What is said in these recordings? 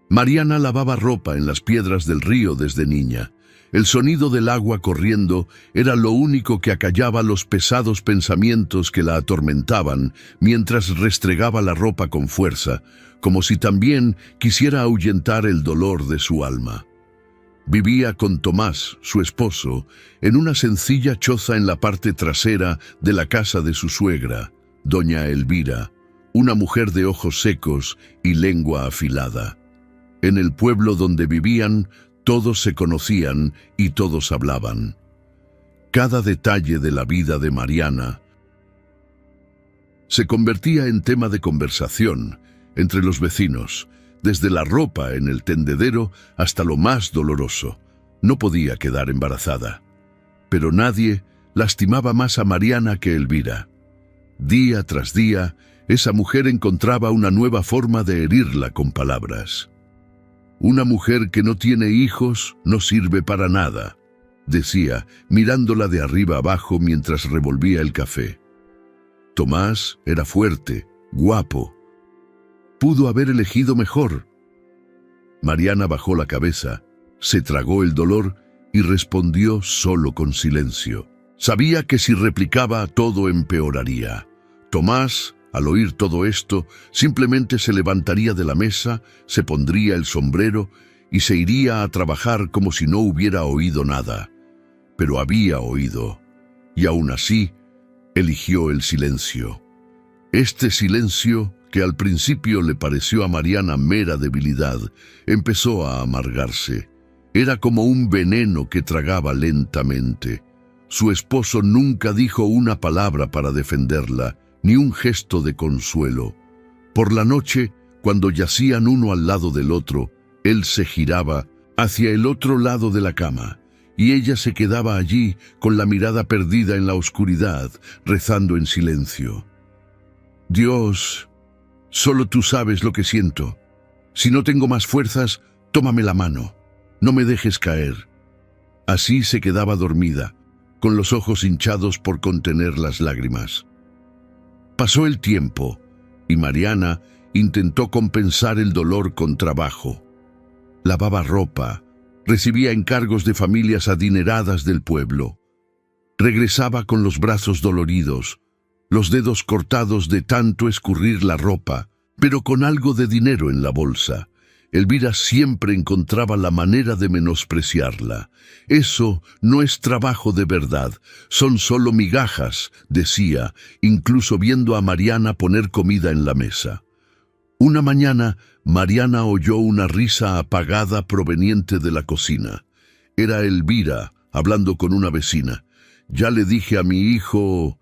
Mariana lavaba ropa en las piedras del río desde niña. El sonido del agua corriendo era lo único que acallaba los pesados pensamientos que la atormentaban mientras restregaba la ropa con fuerza, como si también quisiera ahuyentar el dolor de su alma. Vivía con Tomás, su esposo, en una sencilla choza en la parte trasera de la casa de su suegra, doña Elvira, una mujer de ojos secos y lengua afilada. En el pueblo donde vivían, todos se conocían y todos hablaban. Cada detalle de la vida de Mariana se convertía en tema de conversación entre los vecinos, desde la ropa en el tendedero hasta lo más doloroso. No podía quedar embarazada. Pero nadie lastimaba más a Mariana que Elvira. Día tras día, esa mujer encontraba una nueva forma de herirla con palabras. «Una mujer que no tiene hijos no sirve para nada», decía, mirándola de arriba abajo mientras revolvía el café. Tomás era fuerte, guapo. Pudo haber elegido mejor. Mariana bajó la cabeza, se tragó el dolor y respondió solo con silencio. Sabía que si replicaba todo empeoraría. Tomás, al oír todo esto, simplemente se levantaría de la mesa, se pondría el sombrero y se iría a trabajar como si no hubiera oído nada. Pero había oído, y aún así, eligió el silencio. Este silencio, que al principio le pareció a Mariana mera debilidad, empezó a amargarse. Era como un veneno que tragaba lentamente. Su esposo nunca dijo una palabra para defenderla, ni un gesto de consuelo. Por la noche, cuando yacían uno al lado del otro, él se giraba hacia el otro lado de la cama, y ella se quedaba allí con la mirada perdida en la oscuridad, rezando en silencio. «Dios, solo tú sabes lo que siento. Si no tengo más fuerzas, tómame la mano. No me dejes caer». Así se quedaba dormida, con los ojos hinchados por contener las lágrimas. Pasó el tiempo, y Mariana intentó compensar el dolor con trabajo. Lavaba ropa, recibía encargos de familias adineradas del pueblo. Regresaba con los brazos doloridos, los dedos cortados de tanto escurrir la ropa, pero con algo de dinero en la bolsa. Elvira siempre encontraba la manera de menospreciarla. «Eso no es trabajo de verdad, son solo migajas», decía, incluso viendo a Mariana poner comida en la mesa. Una mañana, Mariana oyó una risa apagada proveniente de la cocina. Era Elvira, hablando con una vecina. «Ya le dije a mi hijo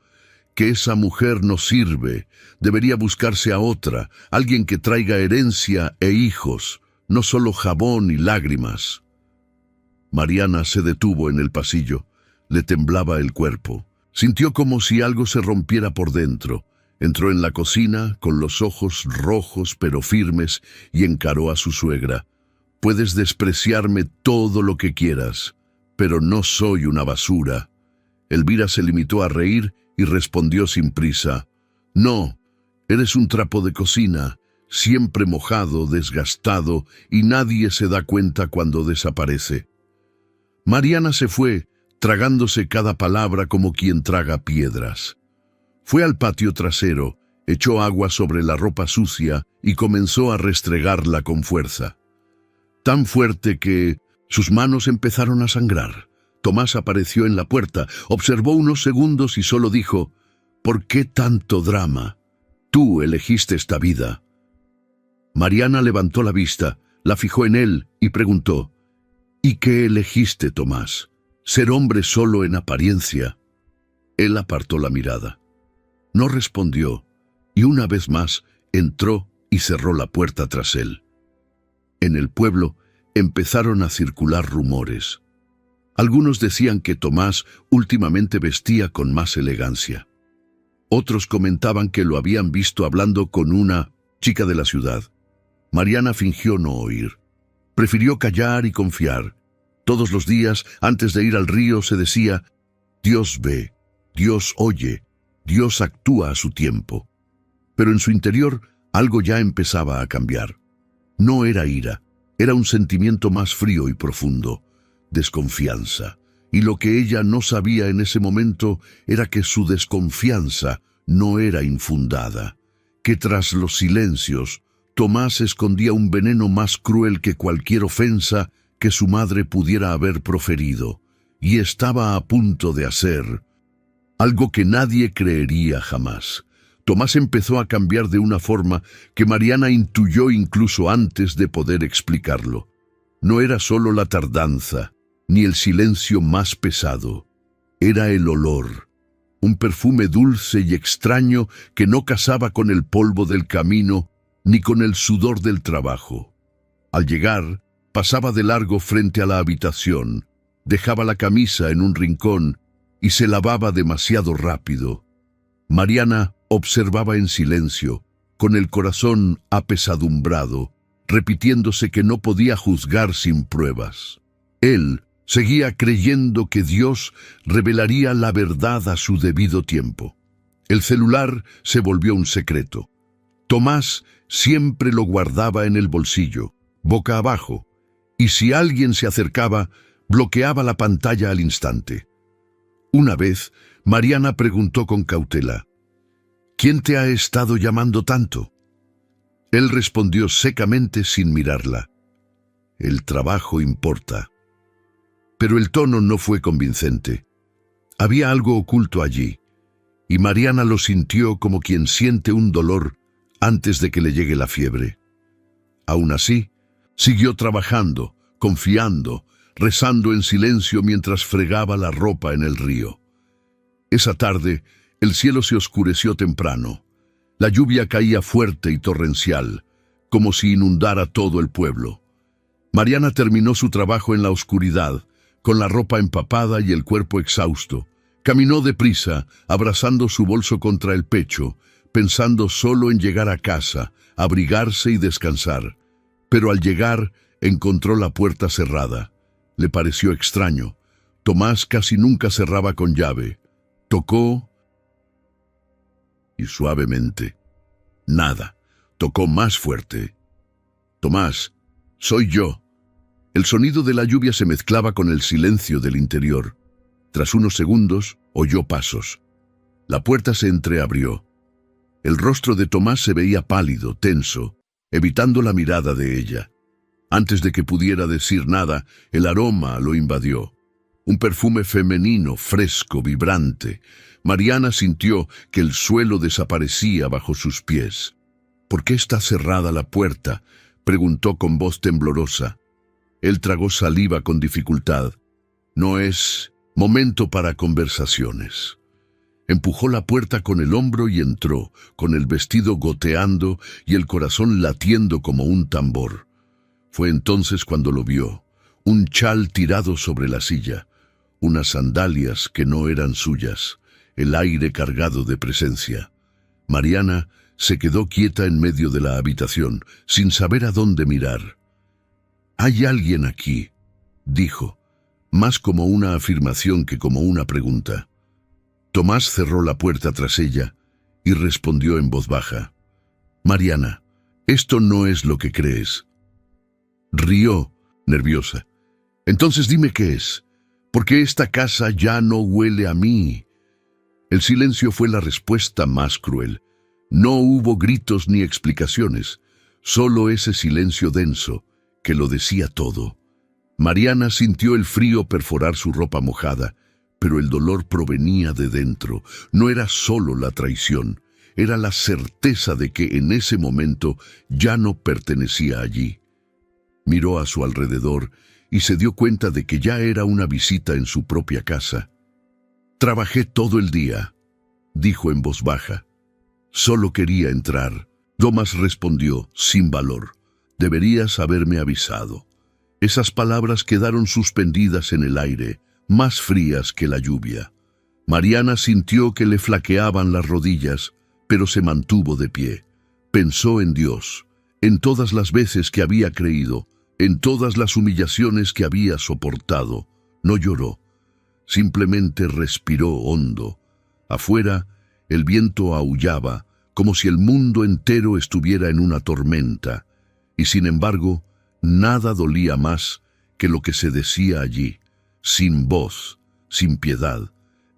que esa mujer no sirve. Debería buscarse a otra, alguien que traiga herencia e hijos, no solo jabón y lágrimas». Mariana se detuvo en el pasillo. Le temblaba el cuerpo. Sintió como si algo se rompiera por dentro. Entró en la cocina, con los ojos rojos pero firmes, y encaró a su suegra. «Puedes despreciarme todo lo que quieras, pero no soy una basura». Elvira se limitó a reír y respondió sin prisa: «No, eres un trapo de cocina, siempre mojado, desgastado, y nadie se da cuenta cuando desaparece». Mariana se fue, tragándose cada palabra como quien traga piedras. Fue al patio trasero, echó agua sobre la ropa sucia y comenzó a restregarla con fuerza. Tan fuerte que sus manos empezaron a sangrar. Tomás apareció en la puerta, observó unos segundos y solo dijo: «¿Por qué tanto drama? Tú elegiste esta vida». Mariana levantó la vista, la fijó en él y preguntó: «¿Y qué elegiste, Tomás? ¿Ser hombre solo en apariencia?» Él apartó la mirada. No respondió, y una vez más entró y cerró la puerta tras él. En el pueblo empezaron a circular rumores. Algunos decían que Tomás últimamente vestía con más elegancia. Otros comentaban que lo habían visto hablando con una chica de la ciudad. Mariana fingió no oír. Prefirió callar y confiar. Todos los días, antes de ir al río, se decía: «Dios ve, Dios oye, Dios actúa a su tiempo». Pero en su interior algo ya empezaba a cambiar. No era ira, Era un sentimiento más frío y profundo, desconfianza. Y lo que ella no sabía en ese momento era que su desconfianza no era infundada, que tras los silencios, Tomás escondía un veneno más cruel que cualquier ofensa que su madre pudiera haber proferido, y estaba a punto de hacer algo que nadie creería jamás. Tomás empezó a cambiar de una forma que Mariana intuyó incluso antes de poder explicarlo. No era solo la tardanza, ni el silencio más pesado. Era el olor, un perfume dulce y extraño que no casaba con el polvo del camino ni con el sudor del trabajo. Al llegar, pasaba de largo frente a la habitación, dejaba la camisa en un rincón y se lavaba demasiado rápido. Mariana observaba en silencio, con el corazón apesadumbrado, repitiéndose que no podía juzgar sin pruebas. Él seguía creyendo que Dios revelaría la verdad a su debido tiempo. El celular se volvió un secreto. Tomás siempre lo guardaba en el bolsillo, boca abajo, y si alguien se acercaba, bloqueaba la pantalla al instante. Una vez, Mariana preguntó con cautela: ¿Quién te ha estado llamando tanto? Él respondió secamente sin mirarla: El trabajo importa. Pero el tono no fue convincente. Había algo oculto allí, y Mariana lo sintió como quien siente un dolor antes de que le llegue la fiebre. Aún así, siguió trabajando, confiando, rezando en silencio mientras fregaba la ropa en el río. Esa tarde, el cielo se oscureció temprano. La lluvia caía fuerte y torrencial, como si inundara todo el pueblo. Mariana terminó su trabajo en la oscuridad, con la ropa empapada y el cuerpo exhausto. Caminó deprisa, abrazando su bolso contra el pecho, pensando solo en llegar a casa, abrigarse y descansar. Pero al llegar, encontró la puerta cerrada. Le pareció extraño. Tomás casi nunca cerraba con llave. Tocó y suavemente. Nada. Tocó más fuerte. Tomás, soy yo. El sonido de la lluvia se mezclaba con el silencio del interior. Tras unos segundos, oyó pasos. La puerta se entreabrió. El rostro de Tomás se veía pálido, tenso, evitando la mirada de ella. Antes de que pudiera decir nada, el aroma lo invadió. Un perfume femenino, fresco, vibrante. Mariana sintió que el suelo desaparecía bajo sus pies. «¿Por qué está cerrada la puerta?», preguntó con voz temblorosa. Él tragó saliva con dificultad. «No es momento para conversaciones». Empujó la puerta con el hombro y entró, con el vestido goteando y el corazón latiendo como un tambor. Fue entonces cuando lo vio, un chal tirado sobre la silla, unas sandalias que no eran suyas, el aire cargado de presencia. Mariana se quedó quieta en medio de la habitación, sin saber a dónde mirar. «Hay alguien aquí», dijo, más como una afirmación que como una pregunta. Tomás cerró la puerta tras ella y respondió en voz baja: «Mariana, esto no es lo que crees». Rió, nerviosa. «Entonces dime qué es, porque esta casa ya no huele a mí». El silencio fue la respuesta más cruel. No hubo gritos ni explicaciones, solo ese silencio denso que lo decía todo. Mariana sintió el frío perforar su ropa mojada, pero el dolor provenía de dentro. No era solo la traición, era la certeza de que en ese momento ya no pertenecía allí. Miró a su alrededor y se dio cuenta de que ya era una visita en su propia casa. «Trabajé todo el día», dijo en voz baja. «Solo quería entrar». Tomás respondió, sin valor: «Deberías haberme avisado». Esas palabras quedaron suspendidas en el aire, más frías que la lluvia. Mariana sintió que le flaqueaban las rodillas, pero se mantuvo de pie. Pensó en Dios, en todas las veces que había creído, en todas las humillaciones que había soportado. No lloró, simplemente respiró hondo. Afuera, el viento aullaba, como si el mundo entero estuviera en una tormenta, y sin embargo, Nada dolía más que lo que se decía allí, sin voz, sin piedad.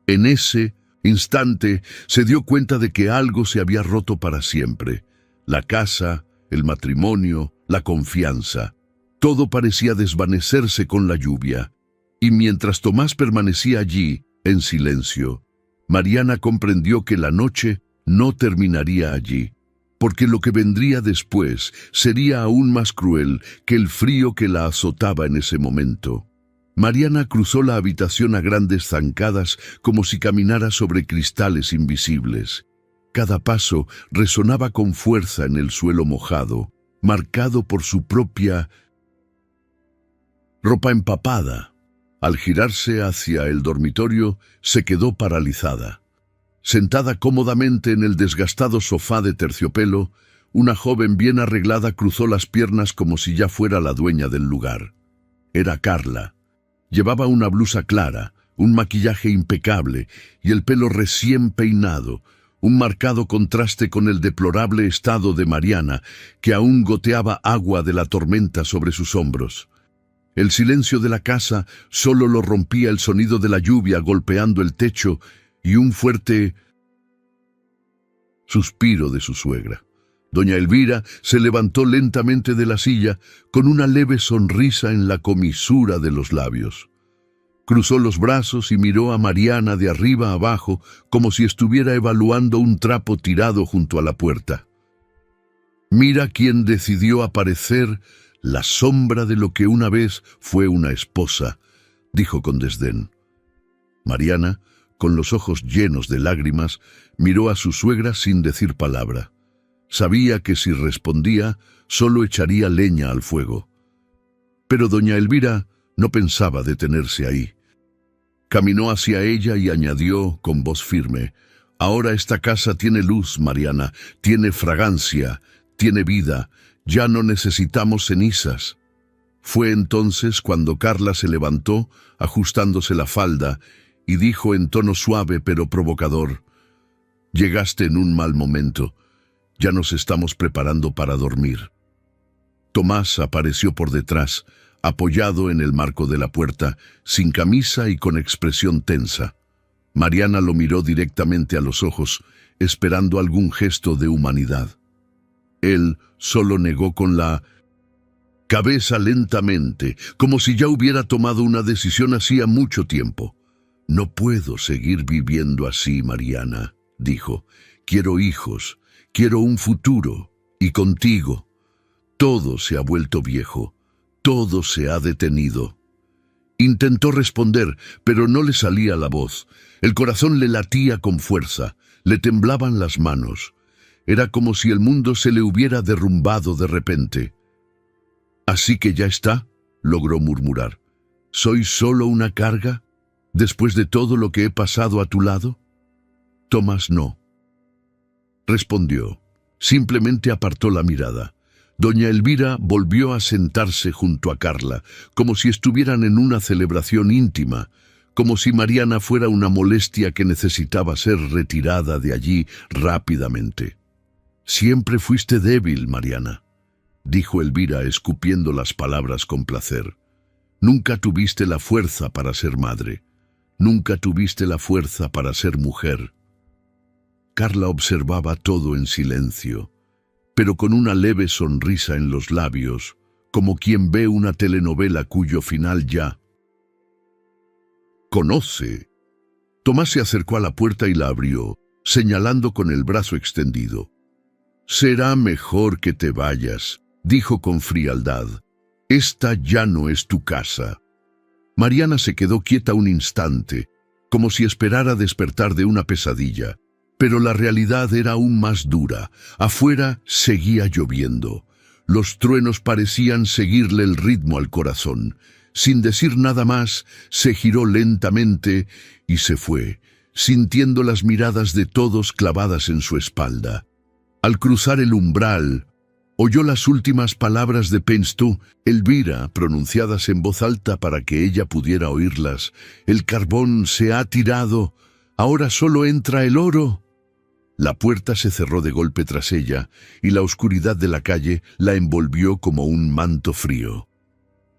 En ese instante se dio cuenta de que algo se había roto para siempre. La casa, el matrimonio, la confianza. Todo parecía desvanecerse con la lluvia. Y mientras Tomás permanecía allí, en silencio, Mariana comprendió que la noche no terminaría allí, porque lo que vendría después sería aún más cruel que el frío que la azotaba en ese momento. Mariana cruzó la habitación a grandes zancadas como si caminara sobre cristales invisibles. Cada paso resonaba con fuerza en el suelo mojado, marcado por su propia ropa empapada. Al girarse hacia el dormitorio, se quedó paralizada. Sentada cómodamente en el desgastado sofá de terciopelo, una joven bien arreglada cruzó las piernas como si ya fuera la dueña del lugar. Era Carla. Llevaba una blusa clara, un maquillaje impecable y el pelo recién peinado, un marcado contraste con el deplorable estado de Mariana, que aún goteaba agua de la tormenta sobre sus hombros. El silencio de la casa solo lo rompía el sonido de la lluvia golpeando el techo y un fuerte suspiro de su suegra. Doña Elvira se levantó lentamente de la silla con una leve sonrisa en la comisura de los labios. Cruzó los brazos y miró a Mariana de arriba a abajo como si estuviera evaluando un trapo tirado junto a la puerta. Mira quién decidió aparecer, la sombra de lo que una vez fue una esposa, dijo con desdén. Mariana, con los ojos llenos de lágrimas, miró a su suegra sin decir palabra. Sabía que si respondía, solo echaría leña al fuego. Pero doña Elvira no pensaba detenerse ahí. Caminó hacia ella y añadió con voz firme: «Ahora esta casa tiene luz, Mariana, tiene fragancia, tiene vida, ya no necesitamos cenizas». Fue entonces cuando Carla se levantó, ajustándose la falda, y dijo en tono suave pero provocador: «Llegaste en un mal momento. Ya nos estamos preparando para dormir». Tomás apareció por detrás, apoyado en el marco de la puerta, sin camisa y con expresión tensa. Mariana lo miró directamente a los ojos, esperando algún gesto de humanidad. Él solo negó con la cabeza lentamente, como si ya hubiera tomado una decisión hacía mucho tiempo. «No puedo seguir viviendo así, Mariana», dijo. «Quiero hijos, quiero un futuro, y contigo. Todo se ha vuelto viejo, todo se ha detenido». Intentó responder, pero no le salía la voz. El corazón le latía con fuerza, le temblaban las manos. Era como si el mundo se le hubiera derrumbado de repente. «¿Así que ya está?», logró murmurar. «¿Soy solo una carga, después de todo lo que he pasado a tu lado?» Tomás no respondió. Simplemente apartó la mirada. Doña Elvira volvió a sentarse junto a Carla, como si estuvieran en una celebración íntima, como si Mariana fuera una molestia que necesitaba ser retirada de allí rápidamente. «Siempre fuiste débil, Mariana», dijo Elvira, escupiendo las palabras con placer. «Nunca tuviste la fuerza para ser madre. Nunca tuviste la fuerza para ser mujer». Carla observaba todo en silencio, pero con una leve sonrisa en los labios, como quien ve una telenovela cuyo final ya conoce. Tomás se acercó a la puerta y la abrió, señalando con el brazo extendido. «Será mejor que te vayas», dijo con frialdad. «Esta ya no es tu casa». Mariana se quedó quieta un instante, como si esperara despertar de una pesadilla. Pero la realidad era aún más dura. Afuera seguía lloviendo. Los truenos parecían seguirle el ritmo al corazón. Sin decir nada más, se giró lentamente y se fue, sintiendo las miradas de todos clavadas en su espalda. Al cruzar el umbral, oyó las últimas palabras de Penstú, Elvira, pronunciadas en voz alta para que ella pudiera oírlas. «El carbón se ha tirado. Ahora solo entra el oro». La puerta se cerró de golpe tras ella y la oscuridad de la calle la envolvió como un manto frío.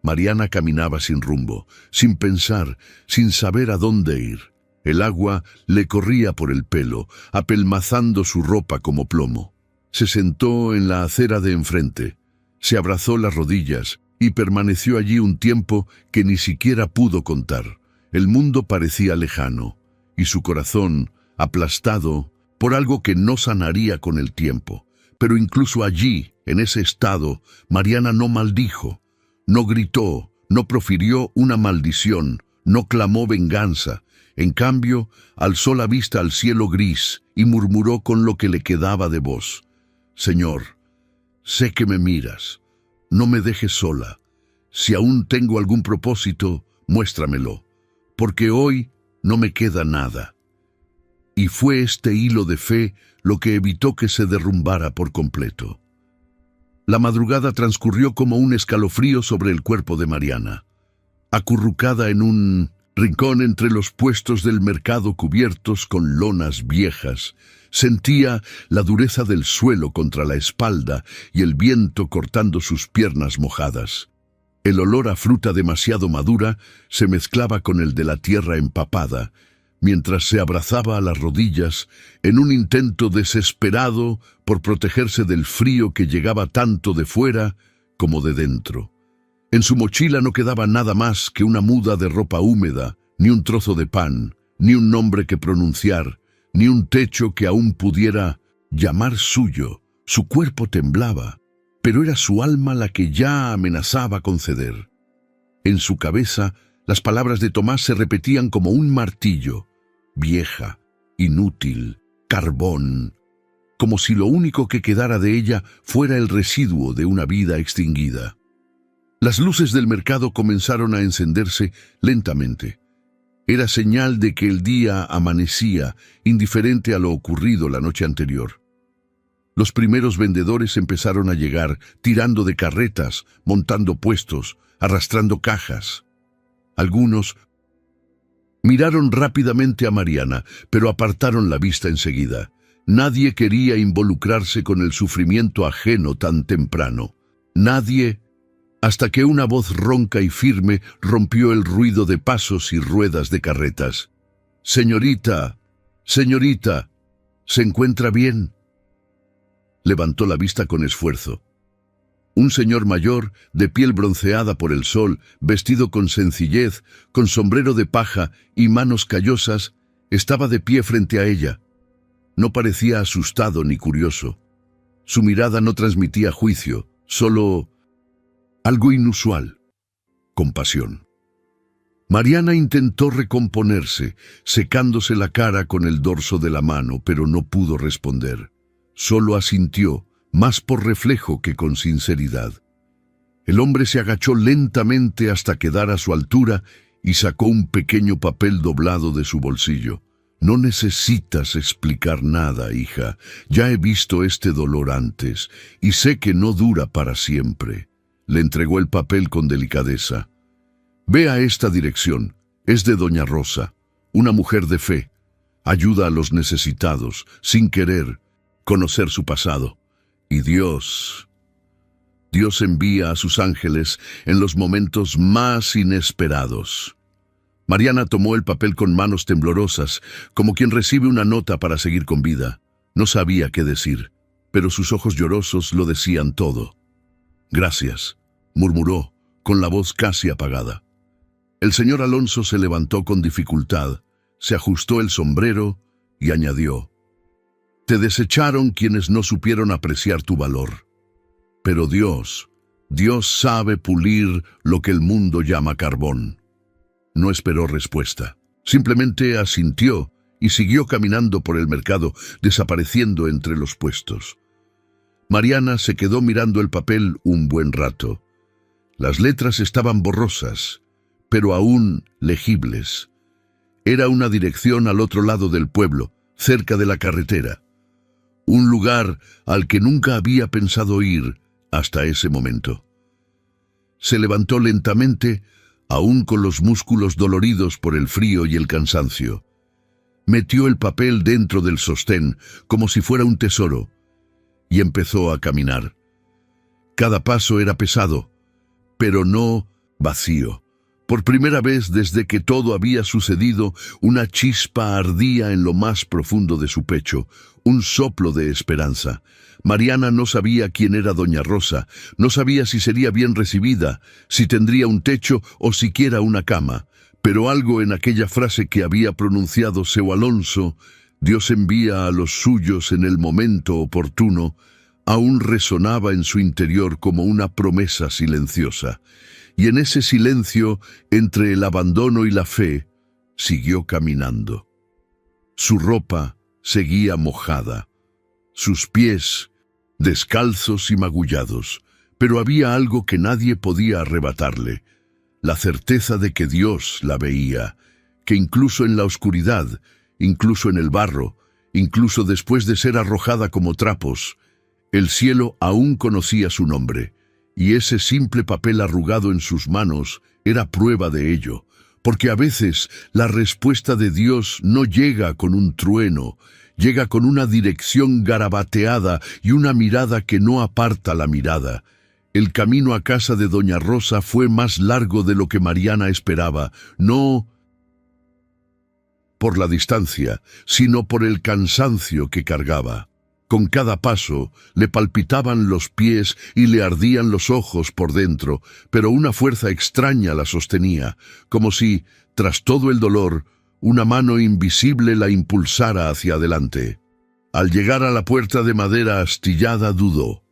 Mariana caminaba sin rumbo, sin pensar, sin saber a dónde ir. El agua le corría por el pelo, apelmazando su ropa como plomo. Se sentó en la acera de enfrente, se abrazó las rodillas y permaneció allí un tiempo que ni siquiera pudo contar. El mundo parecía lejano y su corazón, aplastado por algo que no sanaría con el tiempo. Pero incluso allí, en ese estado, Mariana no maldijo, no gritó, no profirió una maldición, no clamó venganza. En cambio, alzó la vista al cielo gris y murmuró con lo que le quedaba de voz: «Señor, sé que me miras. No me dejes sola. Si aún tengo algún propósito, muéstramelo, porque hoy no me queda nada». Y fue este hilo de fe lo que evitó que se derrumbara por completo. La madrugada transcurrió como un escalofrío sobre el cuerpo de Mariana. Acurrucada en un rincón entre los puestos del mercado cubiertos con lonas viejas, sentía la dureza del suelo contra la espalda y el viento cortando sus piernas mojadas. El olor a fruta demasiado madura se mezclaba con el de la tierra empapada, mientras se abrazaba a las rodillas en un intento desesperado por protegerse del frío que llegaba tanto de fuera como de dentro. En su mochila no quedaba nada más que una muda de ropa húmeda, ni un trozo de pan, ni un nombre que pronunciar, ni un techo que aún pudiera llamar suyo. Su cuerpo temblaba, pero era su alma la que ya amenazaba con ceder. En su cabeza, las palabras de Tomás se repetían como un martillo: vieja, inútil, carbón, como si lo único que quedara de ella fuera el residuo de una vida extinguida. Las luces del mercado comenzaron a encenderse lentamente. Era señal de que el día amanecía, indiferente a lo ocurrido la noche anterior. Los primeros vendedores empezaron a llegar, tirando de carretas, montando puestos, arrastrando cajas. Algunos miraron rápidamente a Mariana, pero apartaron la vista enseguida. Nadie quería involucrarse con el sufrimiento ajeno tan temprano. Nadie, hasta que una voz ronca y firme rompió el ruido de pasos y ruedas de carretas. «Señorita, señorita, ¿se encuentra bien?». Levantó la vista con esfuerzo. Un señor mayor, de piel bronceada por el sol, vestido con sencillez, con sombrero de paja y manos callosas, estaba de pie frente a ella. No parecía asustado ni curioso. Su mirada no transmitía juicio, solo algo inusual: compasión. Mariana intentó recomponerse, secándose la cara con el dorso de la mano, pero no pudo responder. Solo asintió, más por reflejo que con sinceridad. El hombre se agachó lentamente hasta quedar a su altura y sacó un pequeño papel doblado de su bolsillo. «No necesitas explicar nada, hija. Ya he visto este dolor antes y sé que no dura para siempre». Le entregó el papel con delicadeza. «Ve a esta dirección. Es de doña Rosa, una mujer de fe. Ayuda a los necesitados, sin querer conocer su pasado. Y Dios envía a sus ángeles en los momentos más inesperados». Mariana tomó el papel con manos temblorosas, como quien recibe una nota para seguir con vida. No sabía qué decir, pero sus ojos llorosos lo decían todo. «Gracias», murmuró, con la voz casi apagada. El señor Alonso se levantó con dificultad, se ajustó el sombrero y añadió: «Te desecharon quienes no supieron apreciar tu valor. Pero Dios sabe pulir lo que el mundo llama carbón». No esperó respuesta. Simplemente asintió y siguió caminando por el mercado, desapareciendo entre los puestos. Mariana se quedó mirando el papel un buen rato. Las letras estaban borrosas, pero aún legibles. Era una dirección al otro lado del pueblo, cerca de la carretera. Un lugar al que nunca había pensado ir hasta ese momento. Se levantó lentamente, aún con los músculos doloridos por el frío y el cansancio. Metió el papel dentro del sostén, como si fuera un tesoro, y empezó a caminar. Cada paso era pesado, pero no vacío. Por primera vez desde que todo había sucedido, una chispa ardía en lo más profundo de su pecho, un soplo de esperanza. Mariana no sabía quién era doña Rosa, no sabía si sería bien recibida, si tendría un techo o siquiera una cama. Pero algo en aquella frase que había pronunciado seu Alonso, Dios envía a los suyos en el momento oportuno, aún resonaba en su interior como una promesa silenciosa. Y en ese silencio, entre el abandono y la fe, siguió caminando. Su ropa seguía mojada, sus pies descalzos y magullados, pero había algo que nadie podía arrebatarle, la certeza de que Dios la veía, que incluso en la oscuridad, incluso en el barro, incluso después de ser arrojada como trapos, el cielo aún conocía su nombre, y ese simple papel arrugado en sus manos era prueba de ello, porque a veces la respuesta de Dios no llega con un trueno, llega con una dirección garabateada y una mirada que no aparta la mirada. El camino a casa de doña Rosa fue más largo de lo que Mariana esperaba, no por la distancia, sino por el cansancio que cargaba. Con cada paso le palpitaban los pies y le ardían los ojos por dentro, pero una fuerza extraña la sostenía, como si, tras todo el dolor, una mano invisible la impulsara hacia adelante. Al llegar a la puerta de madera astillada dudó.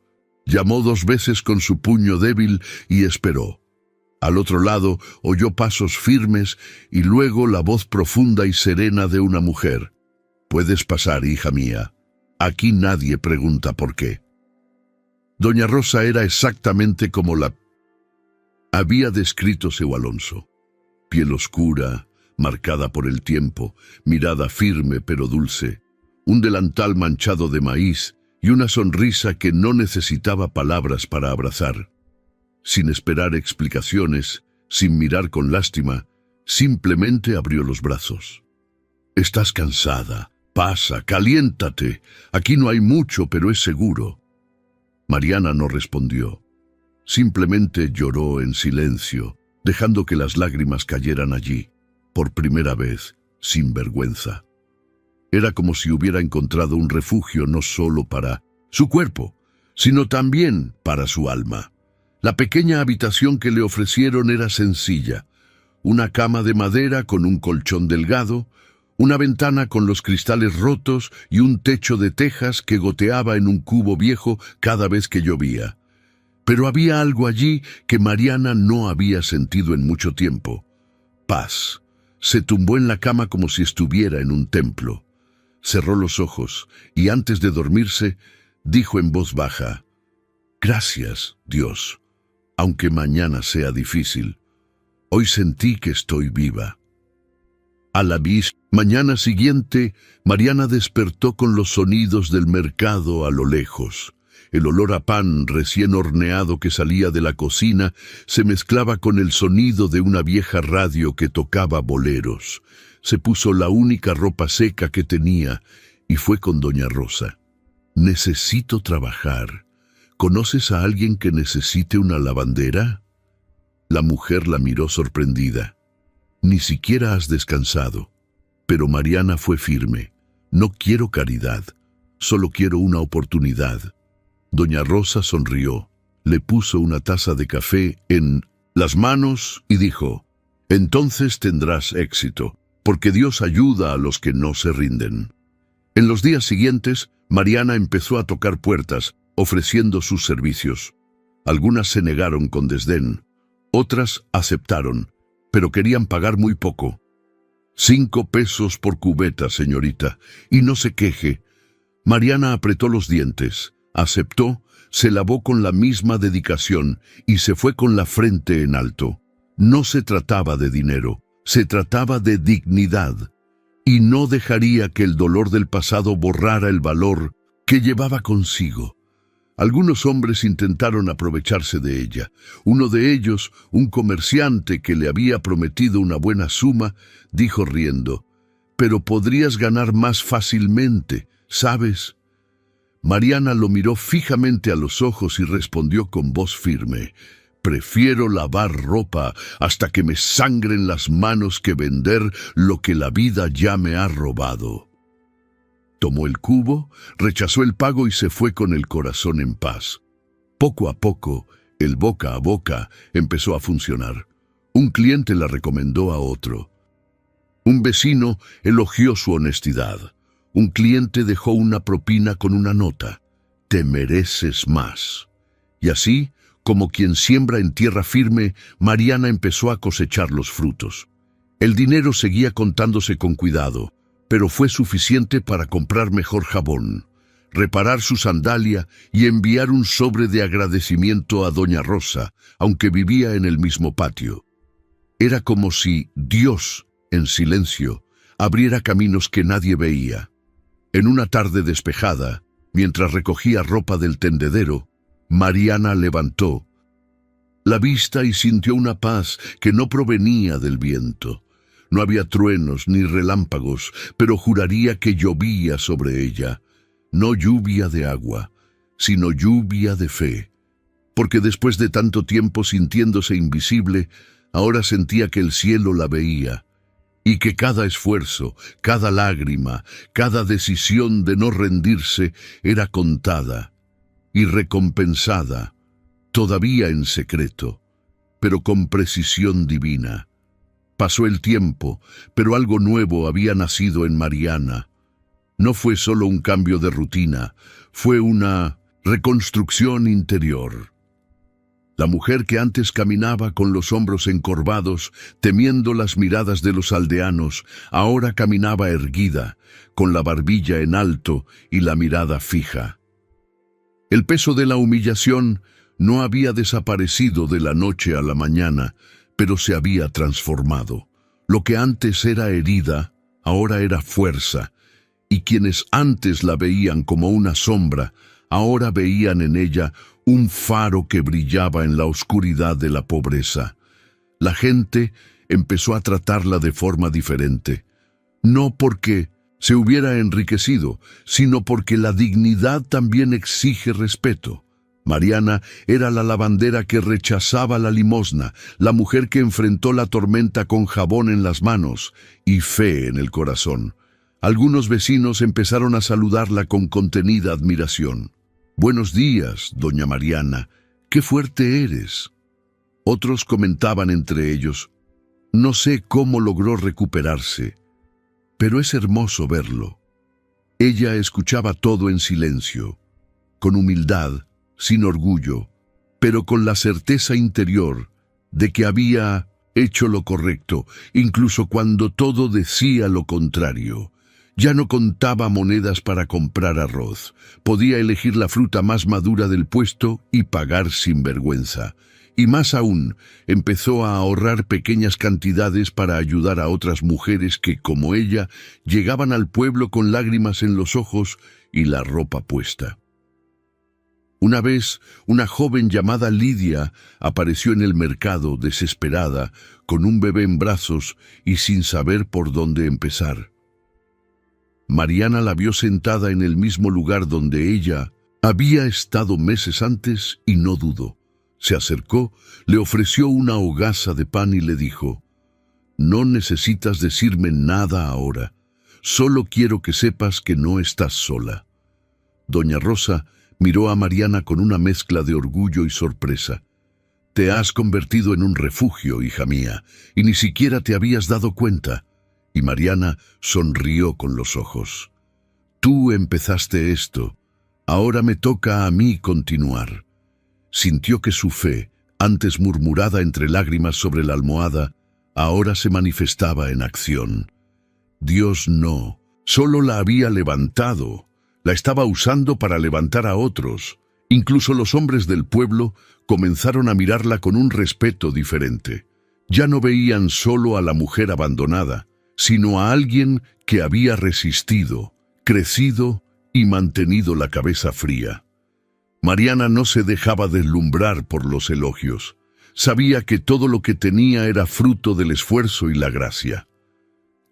Llamó 2 veces con su puño débil y esperó. Al otro lado oyó pasos firmes y luego la voz profunda y serena de una mujer. «Puedes pasar, hija mía. Aquí nadie pregunta por qué». Doña Rosa era exactamente como la había descrito seu Alonso. Piel oscura, marcada por el tiempo, mirada firme pero dulce, un delantal manchado de maíz y una sonrisa que no necesitaba palabras para abrazar. Sin esperar explicaciones, sin mirar con lástima, simplemente abrió los brazos. «Estás cansada. Pasa, caliéntate. Aquí no hay mucho, pero es seguro». Mariana no respondió. Simplemente lloró en silencio, dejando que las lágrimas cayeran allí, por primera vez, sin vergüenza. Era como si hubiera encontrado un refugio no solo para su cuerpo, sino también para su alma. La pequeña habitación que le ofrecieron era sencilla: una cama de madera con un colchón delgado, una ventana con los cristales rotos y un techo de tejas que goteaba en un cubo viejo cada vez que llovía. Pero había algo allí que Mariana no había sentido en mucho tiempo: paz. Se tumbó en la cama como si estuviera en un templo. Cerró los ojos y antes de dormirse, dijo en voz baja: «Gracias, Dios, aunque mañana sea difícil. Hoy sentí que estoy viva». A la mañana siguiente, Mariana despertó con los sonidos del mercado a lo lejos. El olor a pan recién horneado que salía de la cocina se mezclaba con el sonido de una vieja radio que tocaba boleros. Se puso la única ropa seca que tenía y fue con doña Rosa. «Necesito trabajar. ¿Conoces a alguien que necesite una lavandera?» La mujer la miró sorprendida. «Ni siquiera has descansado». Pero Mariana fue firme. «No quiero caridad, solo quiero una oportunidad». Doña Rosa sonrió, le puso una taza de café en las manos y dijo: «Entonces tendrás éxito, porque Dios ayuda a los que no se rinden». En los días siguientes, Mariana empezó a tocar puertas, ofreciendo sus servicios. Algunas se negaron con desdén, otras aceptaron, pero querían pagar muy poco. 5 pesos por cubeta, señorita, y no se queje. Mariana apretó los dientes, aceptó, se lavó con la misma dedicación y se fue con la frente en alto. No se trataba de dinero, se trataba de dignidad, y no dejaría que el dolor del pasado borrara el valor que llevaba consigo. Algunos hombres intentaron aprovecharse de ella. Uno de ellos, un comerciante que le había prometido una buena suma, dijo riendo: pero podrías ganar más fácilmente, ¿sabes? Mariana lo miró fijamente a los ojos y respondió con voz firme: prefiero lavar ropa hasta que me sangren las manos que vender lo que la vida ya me ha robado. Tomó el cubo, rechazó el pago y se fue con el corazón en paz. Poco a poco, el boca a boca empezó a funcionar. Un cliente la recomendó a otro. Un vecino elogió su honestidad. Un cliente dejó una propina con una nota: te mereces más. Y así, como quien siembra en tierra firme, Mariana empezó a cosechar los frutos. El dinero seguía contándose con cuidado, pero fue suficiente para comprar mejor jabón, reparar su sandalia y enviar un sobre de agradecimiento a Doña Rosa, aunque vivía en el mismo patio. Era como si Dios, en silencio, abriera caminos que nadie veía. En una tarde despejada, mientras recogía ropa del tendedero, Mariana levantó la vista y sintió una paz que no provenía del viento. No había truenos ni relámpagos, pero juraría que llovía sobre ella. No lluvia de agua, sino lluvia de fe. Porque después de tanto tiempo sintiéndose invisible, ahora sentía que el cielo la veía, y que cada esfuerzo, cada lágrima, cada decisión de no rendirse era contada y recompensada, todavía en secreto, pero con precisión divina. Pasó el tiempo, pero algo nuevo había nacido en Mariana. No fue solo un cambio de rutina, fue una reconstrucción interior. La mujer que antes caminaba con los hombros encorvados, temiendo las miradas de los aldeanos, ahora caminaba erguida, con la barbilla en alto y la mirada fija. El peso de la humillación no había desaparecido de la noche a la mañana, pero se había transformado. Lo que antes era herida, ahora era fuerza, y quienes antes la veían como una sombra, ahora veían en ella un faro que brillaba en la oscuridad de la pobreza. La gente empezó a tratarla de forma diferente, no porque se hubiera enriquecido, sino porque la dignidad también exige respeto. Mariana era la lavandera que rechazaba la limosna, la mujer que enfrentó la tormenta con jabón en las manos y fe en el corazón. Algunos vecinos empezaron a saludarla con contenida admiración. «Buenos días, doña Mariana, qué fuerte eres». Otros comentaban entre ellos: «No sé cómo logró recuperarse, pero es hermoso verlo». Ella escuchaba todo en silencio, con humildad, sin orgullo, pero con la certeza interior de que había hecho lo correcto, incluso cuando todo decía lo contrario. Ya no contaba monedas para comprar arroz. Podía elegir la fruta más madura del puesto y pagar sin vergüenza. Y más aún, empezó a ahorrar pequeñas cantidades para ayudar a otras mujeres que, como ella, llegaban al pueblo con lágrimas en los ojos y la ropa puesta. Una vez, una joven llamada Lidia apareció en el mercado desesperada, con un bebé en brazos y sin saber por dónde empezar. Mariana la vio sentada en el mismo lugar donde ella había estado meses antes y no dudó. Se acercó, le ofreció una hogaza de pan y le dijo: «No necesitas decirme nada ahora, solo quiero que sepas que no estás sola». Doña Rosa miró a Mariana con una mezcla de orgullo y sorpresa. «Te has convertido en un refugio, hija mía, y ni siquiera te habías dado cuenta». Y Mariana sonrió con los ojos. «Tú empezaste esto, ahora me toca a mí continuar». Sintió que su fe, antes murmurada entre lágrimas sobre la almohada, ahora se manifestaba en acción. Dios no solo la había levantado, la estaba usando para levantar a otros. Incluso los hombres del pueblo comenzaron a mirarla con un respeto diferente. Ya no veían solo a la mujer abandonada, sino a alguien que había resistido, crecido y mantenido la cabeza fría. Mariana no se dejaba deslumbrar por los elogios. Sabía que todo lo que tenía era fruto del esfuerzo y la gracia.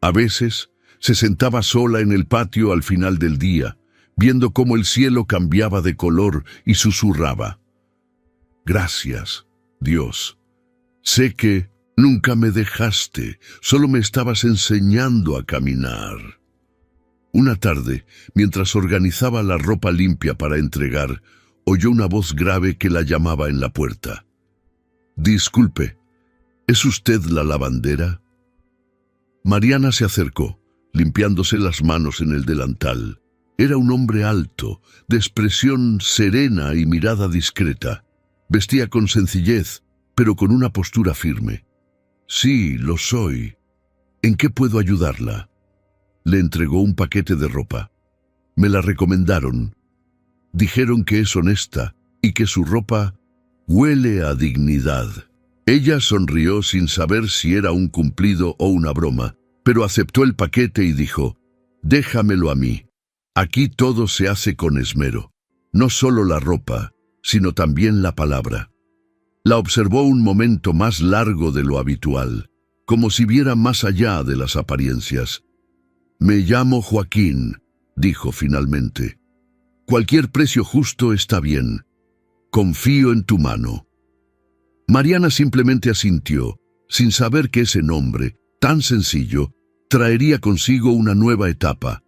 A veces Se sentaba sola en el patio al final del día, viendo cómo el cielo cambiaba de color y susurraba: «Gracias, Dios. Sé que nunca me dejaste, solo me estabas enseñando a caminar». Una tarde, mientras organizaba la ropa limpia para entregar, oyó una voz grave que la llamaba en la puerta. «Disculpe, ¿es usted la lavandera?». Mariana se acercó, limpiándose las manos en el delantal. Era un hombre alto, de expresión serena y mirada discreta. Vestía con sencillez, pero con una postura firme. «Sí, lo soy. ¿En qué puedo ayudarla?». Le entregó un paquete de ropa. «Me la recomendaron. Dijeron que es honesta y que su ropa huele a dignidad». Ella sonrió sin saber si era un cumplido o una broma, pero aceptó el paquete y dijo: «Déjamelo a mí. Aquí todo se hace con esmero. No solo la ropa, sino también la palabra». La observó un momento más largo de lo habitual, como si viera más allá de las apariencias. «Me llamo Joaquín», dijo finalmente. «Cualquier precio justo está bien. Confío en tu mano». Mariana simplemente asintió, sin saber que ese nombre, tan sencillo, traería consigo una nueva etapa.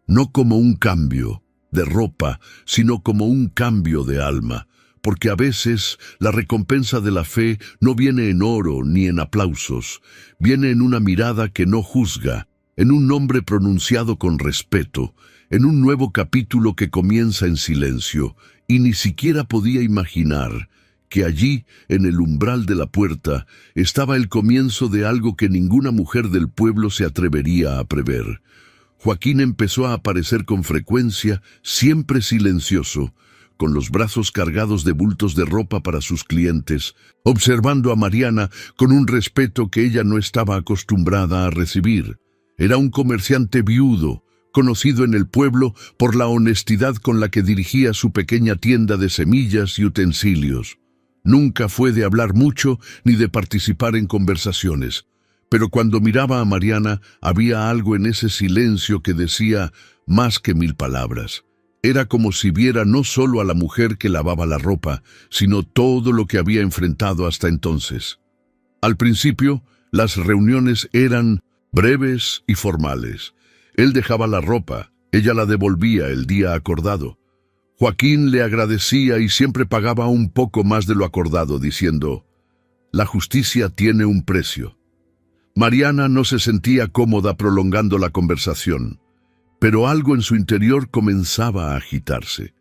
No como un cambio de ropa, sino como un cambio de alma, porque a veces la recompensa de la fe no viene en oro ni en aplausos, viene en una mirada que no juzga, en un nombre pronunciado con respeto, en un nuevo capítulo que comienza en silencio, y ni siquiera podía imaginar que allí, en el umbral de la puerta, estaba el comienzo de algo que ninguna mujer del pueblo se atrevería a prever. Joaquín empezó a aparecer con frecuencia, siempre silencioso, con los brazos cargados de bultos de ropa para sus clientes, observando a Mariana con un respeto que ella no estaba acostumbrada a recibir. Era un comerciante viudo, conocido en el pueblo por la honestidad con la que dirigía su pequeña tienda de semillas y utensilios. Nunca fue de hablar mucho ni de participar en conversaciones, pero cuando miraba a Mariana había algo en ese silencio que decía más que 1000 palabras. Era como si viera no solo a la mujer que lavaba la ropa, sino todo lo que había enfrentado hasta entonces. Al principio, las reuniones eran breves y formales. Él dejaba la ropa, ella la devolvía el día acordado. Joaquín le agradecía y siempre pagaba un poco más de lo acordado, diciendo: «La justicia tiene un precio». Mariana no se sentía cómoda prolongando la conversación, pero algo en su interior comenzaba a agitarse.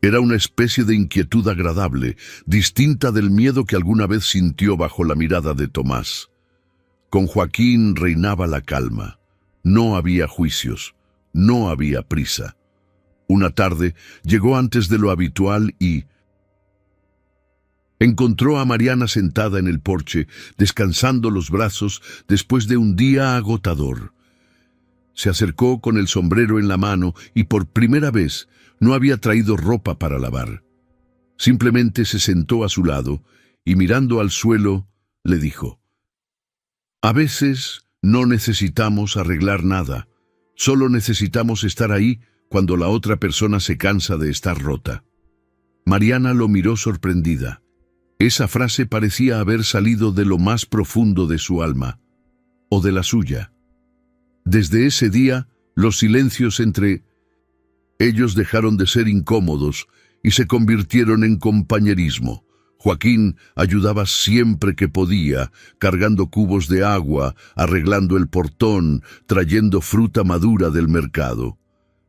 Era una especie de inquietud agradable, distinta del miedo que alguna vez sintió bajo la mirada de Tomás. Con Joaquín reinaba la calma. No había juicios, no había prisa. Una tarde llegó antes de lo habitual y encontró a Mariana sentada en el porche, descansando los brazos después de un día agotador. Se acercó con el sombrero en la mano y por primera vez no había traído ropa para lavar. Simplemente se sentó a su lado y mirando al suelo le dijo: «A veces no necesitamos arreglar nada, solo necesitamos estar ahí cuando la otra persona se cansa de estar rota». Mariana lo miró sorprendida. Esa frase parecía haber salido de lo más profundo de su alma, o de la suya. Desde ese día, los silencios entre ellos dejaron de ser incómodos y se convirtieron en compañerismo. Joaquín ayudaba siempre que podía, cargando cubos de agua, arreglando el portón, trayendo fruta madura del mercado.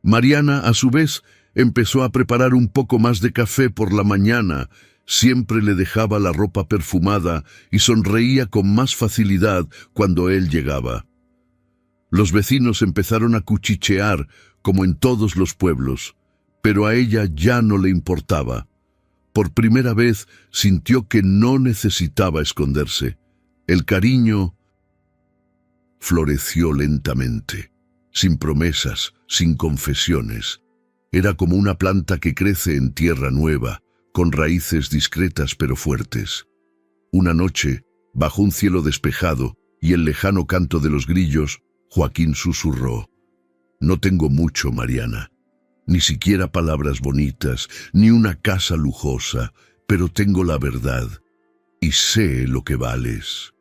Mariana, a su vez, empezó a preparar un poco más de café por la mañana. Siempre le dejaba la ropa perfumada y sonreía con más facilidad cuando él llegaba. Los vecinos empezaron a cuchichear, como en todos los pueblos, pero a ella ya no le importaba. Por primera vez sintió que no necesitaba esconderse. El cariño floreció lentamente, sin promesas, sin confesiones. Era como una planta que crece en tierra nueva, con raíces discretas pero fuertes. Una noche, bajo un cielo despejado y el lejano canto de los grillos, Joaquín susurró. No tengo mucho, Mariana. Ni siquiera palabras bonitas, ni una casa lujosa, pero tengo la verdad, y sé lo que vales.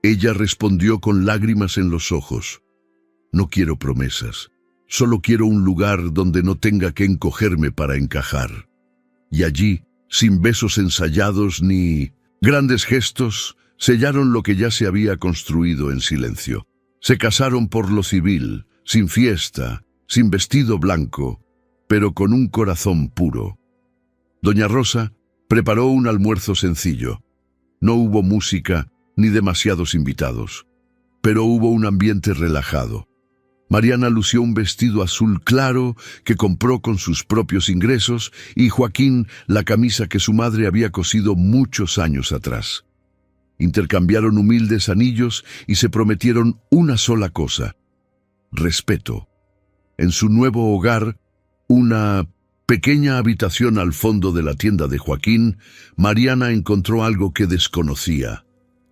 Ella respondió con lágrimas en los ojos. No quiero promesas, solo quiero un lugar donde no tenga que encogerme para encajar. Y allí, sin besos ensayados ni grandes gestos, sellaron lo que ya se había construido en silencio. Se casaron por lo civil, sin fiesta, sin vestido blanco, pero con un corazón puro. Doña Rosa preparó un almuerzo sencillo. No hubo música ni demasiados invitados, pero hubo un ambiente relajado. Mariana lució un vestido azul claro que compró con sus propios ingresos y Joaquín la camisa que su madre había cosido muchos años atrás. Intercambiaron humildes anillos y se prometieron una sola cosa: respeto. En su nuevo hogar, una pequeña habitación al fondo de la tienda de Joaquín, Mariana encontró algo que desconocía: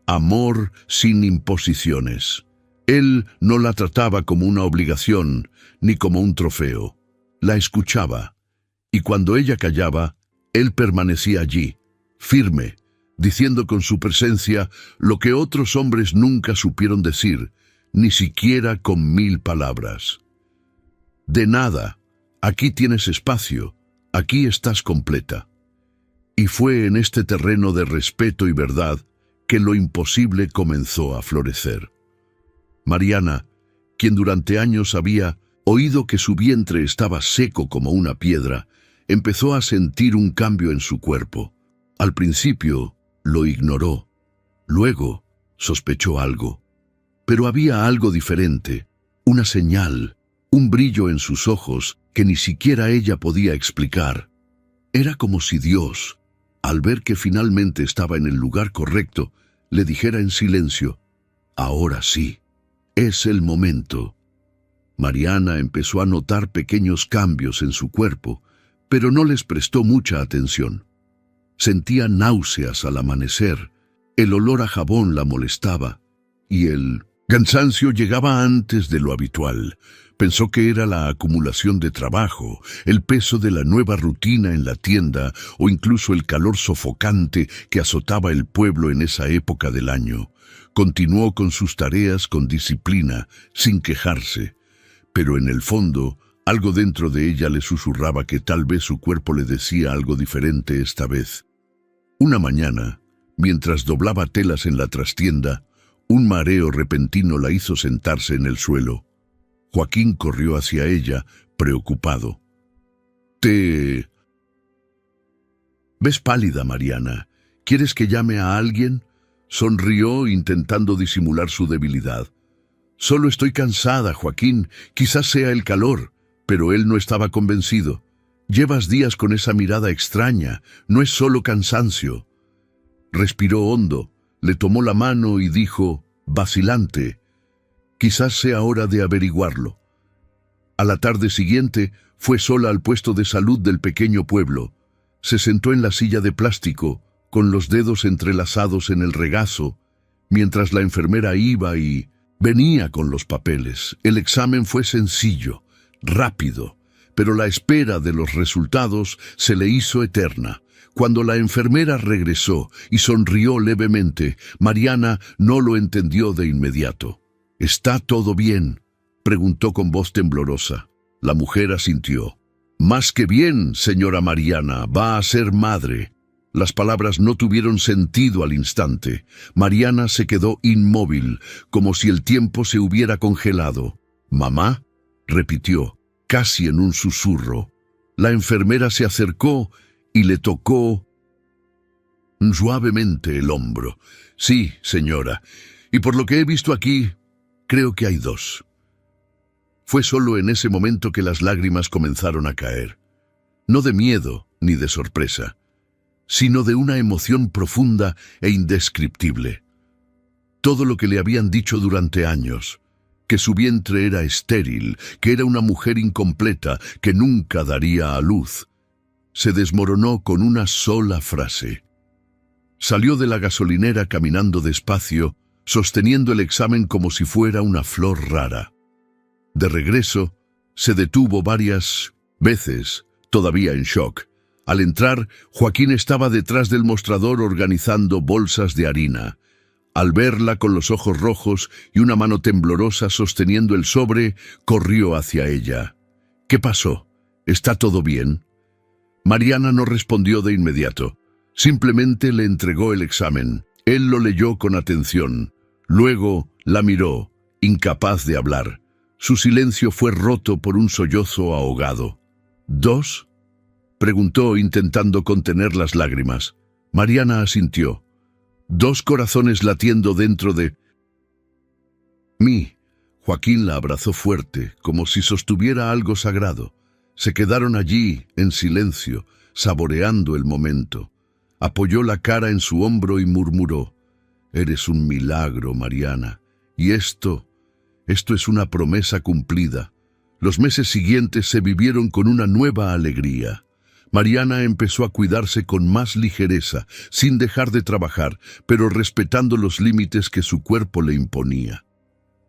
amor sin imposiciones. Él no la trataba como una obligación ni como un trofeo. La escuchaba, y cuando ella callaba, él permanecía allí, firme, diciendo con su presencia lo que otros hombres nunca supieron decir, ni siquiera con 1000 palabras. De nada, aquí tienes espacio, aquí estás completa. Y fue en este terreno de respeto y verdad que lo imposible comenzó a florecer. Mariana, quien durante años había oído que su vientre estaba seco como una piedra, empezó a sentir un cambio en su cuerpo. Al principio lo ignoró, luego sospechó algo. Pero había algo diferente, una señal, un brillo en sus ojos que ni siquiera ella podía explicar. Era como si Dios, al ver que finalmente estaba en el lugar correcto, le dijera en silencio: ahora sí, es el momento. Mariana empezó a notar pequeños cambios en su cuerpo, pero no les prestó mucha atención. Sentía náuseas al amanecer, el olor a jabón la molestaba, y el cansancio llegaba antes de lo habitual. Pensó que era la acumulación de trabajo, el peso de la nueva rutina en la tienda o incluso el calor sofocante que azotaba el pueblo en esa época del año. Continuó con sus tareas con disciplina, sin quejarse, pero en el fondo, algo dentro de ella le susurraba que tal vez su cuerpo le decía algo diferente esta vez. Una mañana, mientras doblaba telas en la trastienda, un mareo repentino la hizo sentarse en el suelo. Joaquín corrió hacia ella, preocupado. «¿Te ves pálida, Mariana? ¿Quieres que llame a alguien?», sonrió intentando disimular su debilidad. «Solo estoy cansada, Joaquín, quizás sea el calor», pero él no estaba convencido. «Llevas días con esa mirada extraña, no es solo cansancio». Respiró hondo, le tomó la mano y dijo, vacilante: «Quizás sea hora de averiguarlo». A la tarde siguiente fue sola al puesto de salud del pequeño pueblo. Se sentó en la silla de plástico, con los dedos entrelazados en el regazo, mientras la enfermera iba y venía con los papeles. El examen fue sencillo, rápido, pero la espera de los resultados se le hizo eterna. Cuando la enfermera regresó y sonrió levemente, Mariana no lo entendió de inmediato. «¿Está todo bien?», preguntó con voz temblorosa. La mujer asintió. «Más que bien, señora Mariana, va a ser madre». Las palabras no tuvieron sentido al instante. Mariana se quedó inmóvil, como si el tiempo se hubiera congelado. «¿Mamá?», repitió, casi en un susurro. La enfermera se acercó y le tocó suavemente el hombro. «Sí, señora, y por lo que he visto aquí, creo que hay 2». Fue solo en ese momento que las lágrimas comenzaron a caer. No de miedo ni de sorpresa, sino de una emoción profunda e indescriptible. Todo lo que le habían dicho durante años, que su vientre era estéril, que era una mujer incompleta, que nunca daría a luz, se desmoronó con una sola frase. Salió de la gasolinera caminando despacio, sosteniendo el examen como si fuera una flor rara. De regreso, se detuvo varias veces, todavía en shock. Al entrar, Joaquín estaba detrás del mostrador organizando bolsas de harina. Al verla con los ojos rojos y una mano temblorosa sosteniendo el sobre, corrió hacia ella. ¿Qué pasó? ¿Está todo bien? Mariana no respondió de inmediato. Simplemente le entregó el examen. Él lo leyó con atención. Luego la miró, incapaz de hablar. Su silencio fue roto por un sollozo ahogado. ¿Dos? Preguntó intentando contener las lágrimas. Mariana asintió. 2 corazones latiendo dentro de mí. Joaquín la abrazó fuerte, como si sostuviera algo sagrado. Se quedaron allí, en silencio, saboreando el momento. Apoyó la cara en su hombro y murmuró: «Eres un milagro, Mariana. Y esto es una promesa cumplida». Los meses siguientes se vivieron con una nueva alegría. Mariana empezó a cuidarse con más ligereza, sin dejar de trabajar, pero respetando los límites que su cuerpo le imponía.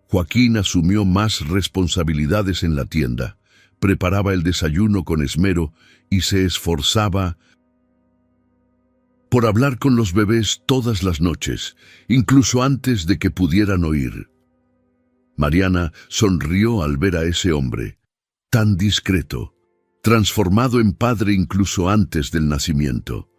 Joaquín asumió más responsabilidades en la tienda, preparaba el desayuno con esmero y se esforzaba por hablar con los bebés todas las noches, incluso antes de que pudieran oír. Mariana sonrió al ver a ese hombre, tan discreto, transformado en padre incluso antes del nacimiento,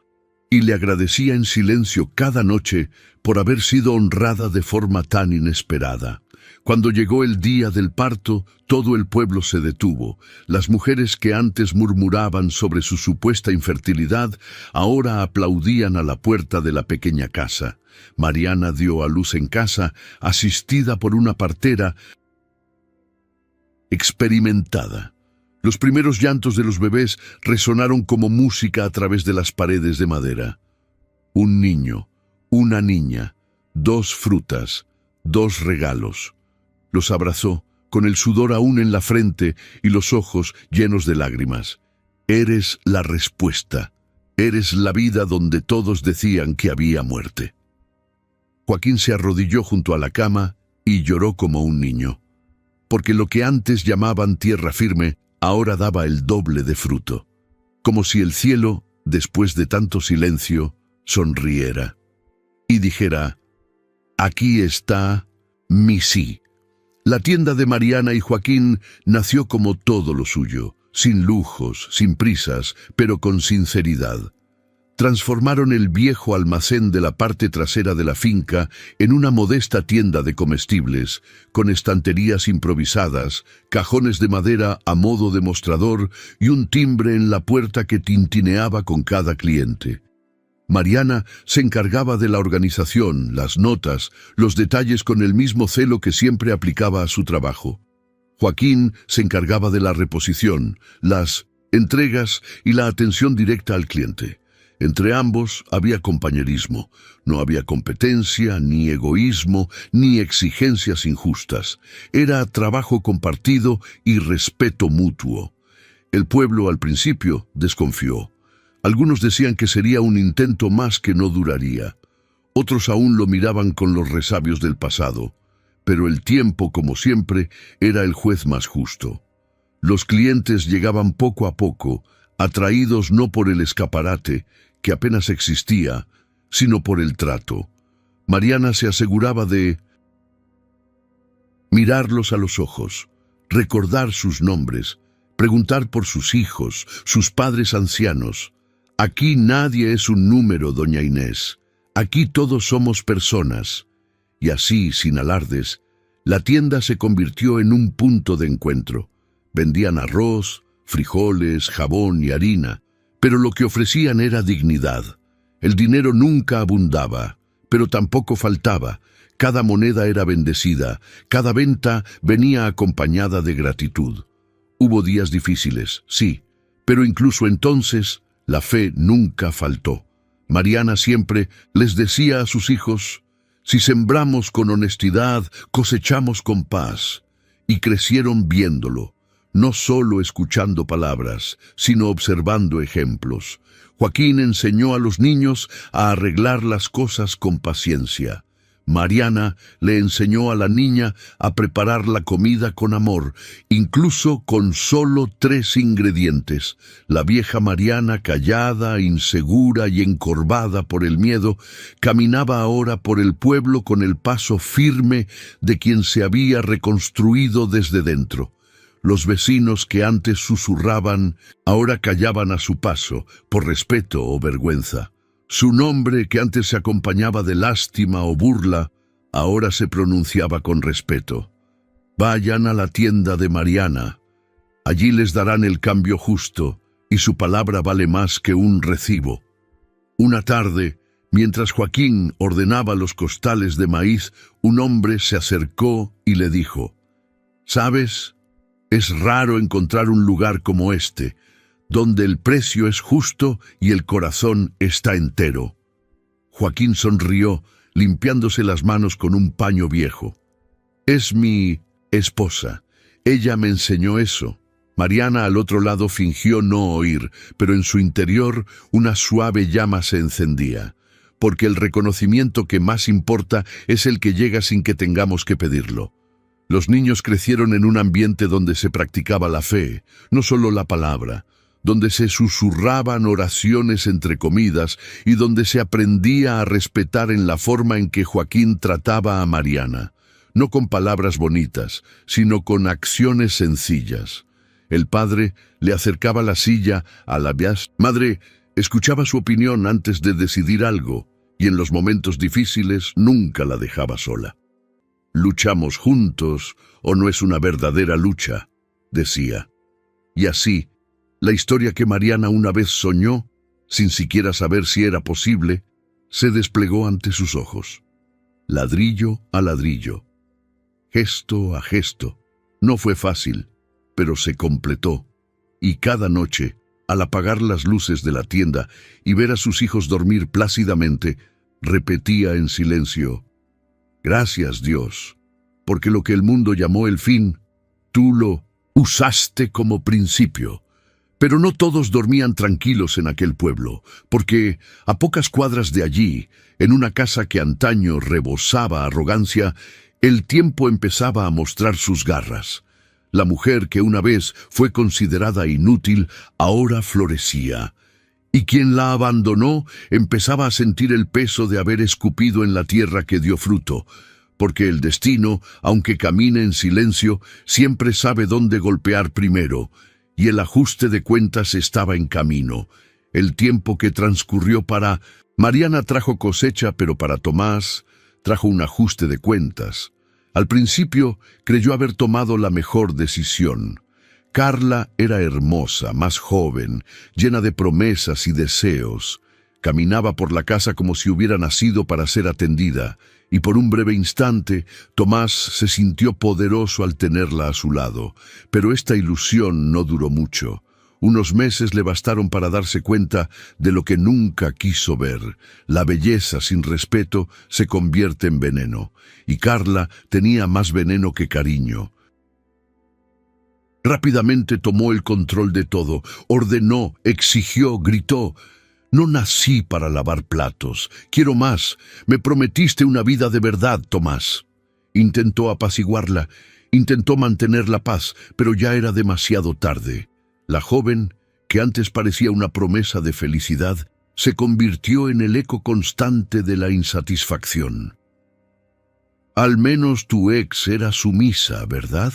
y le agradecía en silencio cada noche por haber sido honrada de forma tan inesperada. Cuando llegó el día del parto, todo el pueblo se detuvo. Las mujeres que antes murmuraban sobre su supuesta infertilidad, ahora aplaudían a la puerta de la pequeña casa. Mariana dio a luz en casa, asistida por una partera experimentada. Los primeros llantos de los bebés resonaron como música a través de las paredes de madera. Un niño, una niña, 2 frutas, 2 regalos. Los abrazó, con el sudor aún en la frente y los ojos llenos de lágrimas. Eres la respuesta. Eres la vida donde todos decían que había muerte. Joaquín se arrodilló junto a la cama y lloró como un niño. Porque lo que antes llamaban tierra firme, ahora daba el doble de fruto. Como si el cielo, después de tanto silencio, sonriera. Y dijera: «Aquí está mi sí». La tienda de Mariana y Joaquín nació como todo lo suyo, sin lujos, sin prisas, pero con sinceridad. Transformaron el viejo almacén de la parte trasera de la finca en una modesta tienda de comestibles, con estanterías improvisadas, cajones de madera a modo de mostrador y un timbre en la puerta que tintineaba con cada cliente. Mariana se encargaba de la organización, las notas, los detalles con el mismo celo que siempre aplicaba a su trabajo. Joaquín se encargaba de la reposición, las entregas y la atención directa al cliente. Entre ambos había compañerismo, no había competencia, ni egoísmo, ni exigencias injustas. Era trabajo compartido y respeto mutuo. El pueblo al principio desconfió. Algunos decían que sería un intento más que no duraría. Otros aún lo miraban con los resabios del pasado. Pero el tiempo, como siempre, era el juez más justo. Los clientes llegaban poco a poco, atraídos no por el escaparate, que apenas existía, sino por el trato. Mariana se aseguraba de mirarlos a los ojos, recordar sus nombres, preguntar por sus hijos, sus padres ancianos. Aquí nadie es un número, doña Inés. Aquí todos somos personas. Y así, sin alardes, la tienda se convirtió en un punto de encuentro. Vendían arroz, frijoles, jabón y harina, pero lo que ofrecían era dignidad. El dinero nunca abundaba, pero tampoco faltaba. Cada moneda era bendecida, cada venta venía acompañada de gratitud. Hubo días difíciles, sí, pero incluso entonces la fe nunca faltó. Mariana siempre les decía a sus hijos: si sembramos con honestidad, cosechamos con paz. Y crecieron viéndolo, no solo escuchando palabras, sino observando ejemplos. Joaquín enseñó a los niños a arreglar las cosas con paciencia. Mariana le enseñó a la niña a preparar la comida con amor, incluso con solo 3 ingredientes. La vieja Mariana, callada, insegura y encorvada por el miedo, caminaba ahora por el pueblo con el paso firme de quien se había reconstruido desde dentro. Los vecinos que antes susurraban, ahora callaban a su paso, por respeto o vergüenza. Su nombre, que antes se acompañaba de lástima o burla, ahora se pronunciaba con respeto. Vayan a la tienda de Mariana. Allí les darán el cambio justo, y su palabra vale más que un recibo. Una tarde, mientras Joaquín ordenaba los costales de maíz, un hombre se acercó y le dijo: «¿Sabes? Es raro encontrar un lugar como este, donde el precio es justo y el corazón está entero». Joaquín sonrió, limpiándose las manos con un paño viejo. «Es mi esposa. Ella me enseñó eso». Mariana al otro lado fingió no oír, pero en su interior una suave llama se encendía, porque el reconocimiento que más importa es el que llega sin que tengamos que pedirlo. Los niños crecieron en un ambiente donde se practicaba la fe, no solo la palabra, donde se susurraban oraciones entre comidas y donde se aprendía a respetar en la forma en que Joaquín trataba a Mariana, no con palabras bonitas, sino con acciones sencillas. El padre le acercaba la silla a la madre, escuchaba su opinión antes de decidir algo, y en los momentos difíciles nunca la dejaba sola. «Luchamos juntos, o no es una verdadera lucha», decía. Y así, la historia que Mariana una vez soñó, sin siquiera saber si era posible, se desplegó ante sus ojos. Ladrillo a ladrillo, gesto a gesto. No fue fácil, pero se completó. Y cada noche, al apagar las luces de la tienda y ver a sus hijos dormir plácidamente, repetía en silencio: «Gracias, Dios, porque lo que el mundo llamó el fin, tú lo usaste como principio». Pero no todos dormían tranquilos en aquel pueblo, porque a pocas cuadras de allí, en una casa que antaño rebosaba arrogancia, el tiempo empezaba a mostrar sus garras. La mujer que una vez fue considerada inútil, ahora florecía. Y quien la abandonó empezaba a sentir el peso de haber escupido en la tierra que dio fruto, porque el destino, aunque camine en silencio, siempre sabe dónde golpear primero, y el ajuste de cuentas estaba en camino. El tiempo que transcurrió para Mariana trajo cosecha, pero para Tomás trajo un ajuste de cuentas. Al principio creyó haber tomado la mejor decisión. Carla era hermosa, más joven, llena de promesas y deseos. Caminaba por la casa como si hubiera nacido para ser atendida, y por un breve instante Tomás se sintió poderoso al tenerla a su lado. Pero esta ilusión no duró mucho. Unos meses le bastaron para darse cuenta de lo que nunca quiso ver. La belleza sin respeto se convierte en veneno, y Carla tenía más veneno que cariño. Rápidamente tomó el control de todo, ordenó, exigió, gritó: «No nací para lavar platos. Quiero más. Me prometiste una vida de verdad, Tomás». Intentó apaciguarla, intentó mantener la paz, pero ya era demasiado tarde. La joven, que antes parecía una promesa de felicidad, se convirtió en el eco constante de la insatisfacción. «Al menos tu ex era sumisa, ¿verdad?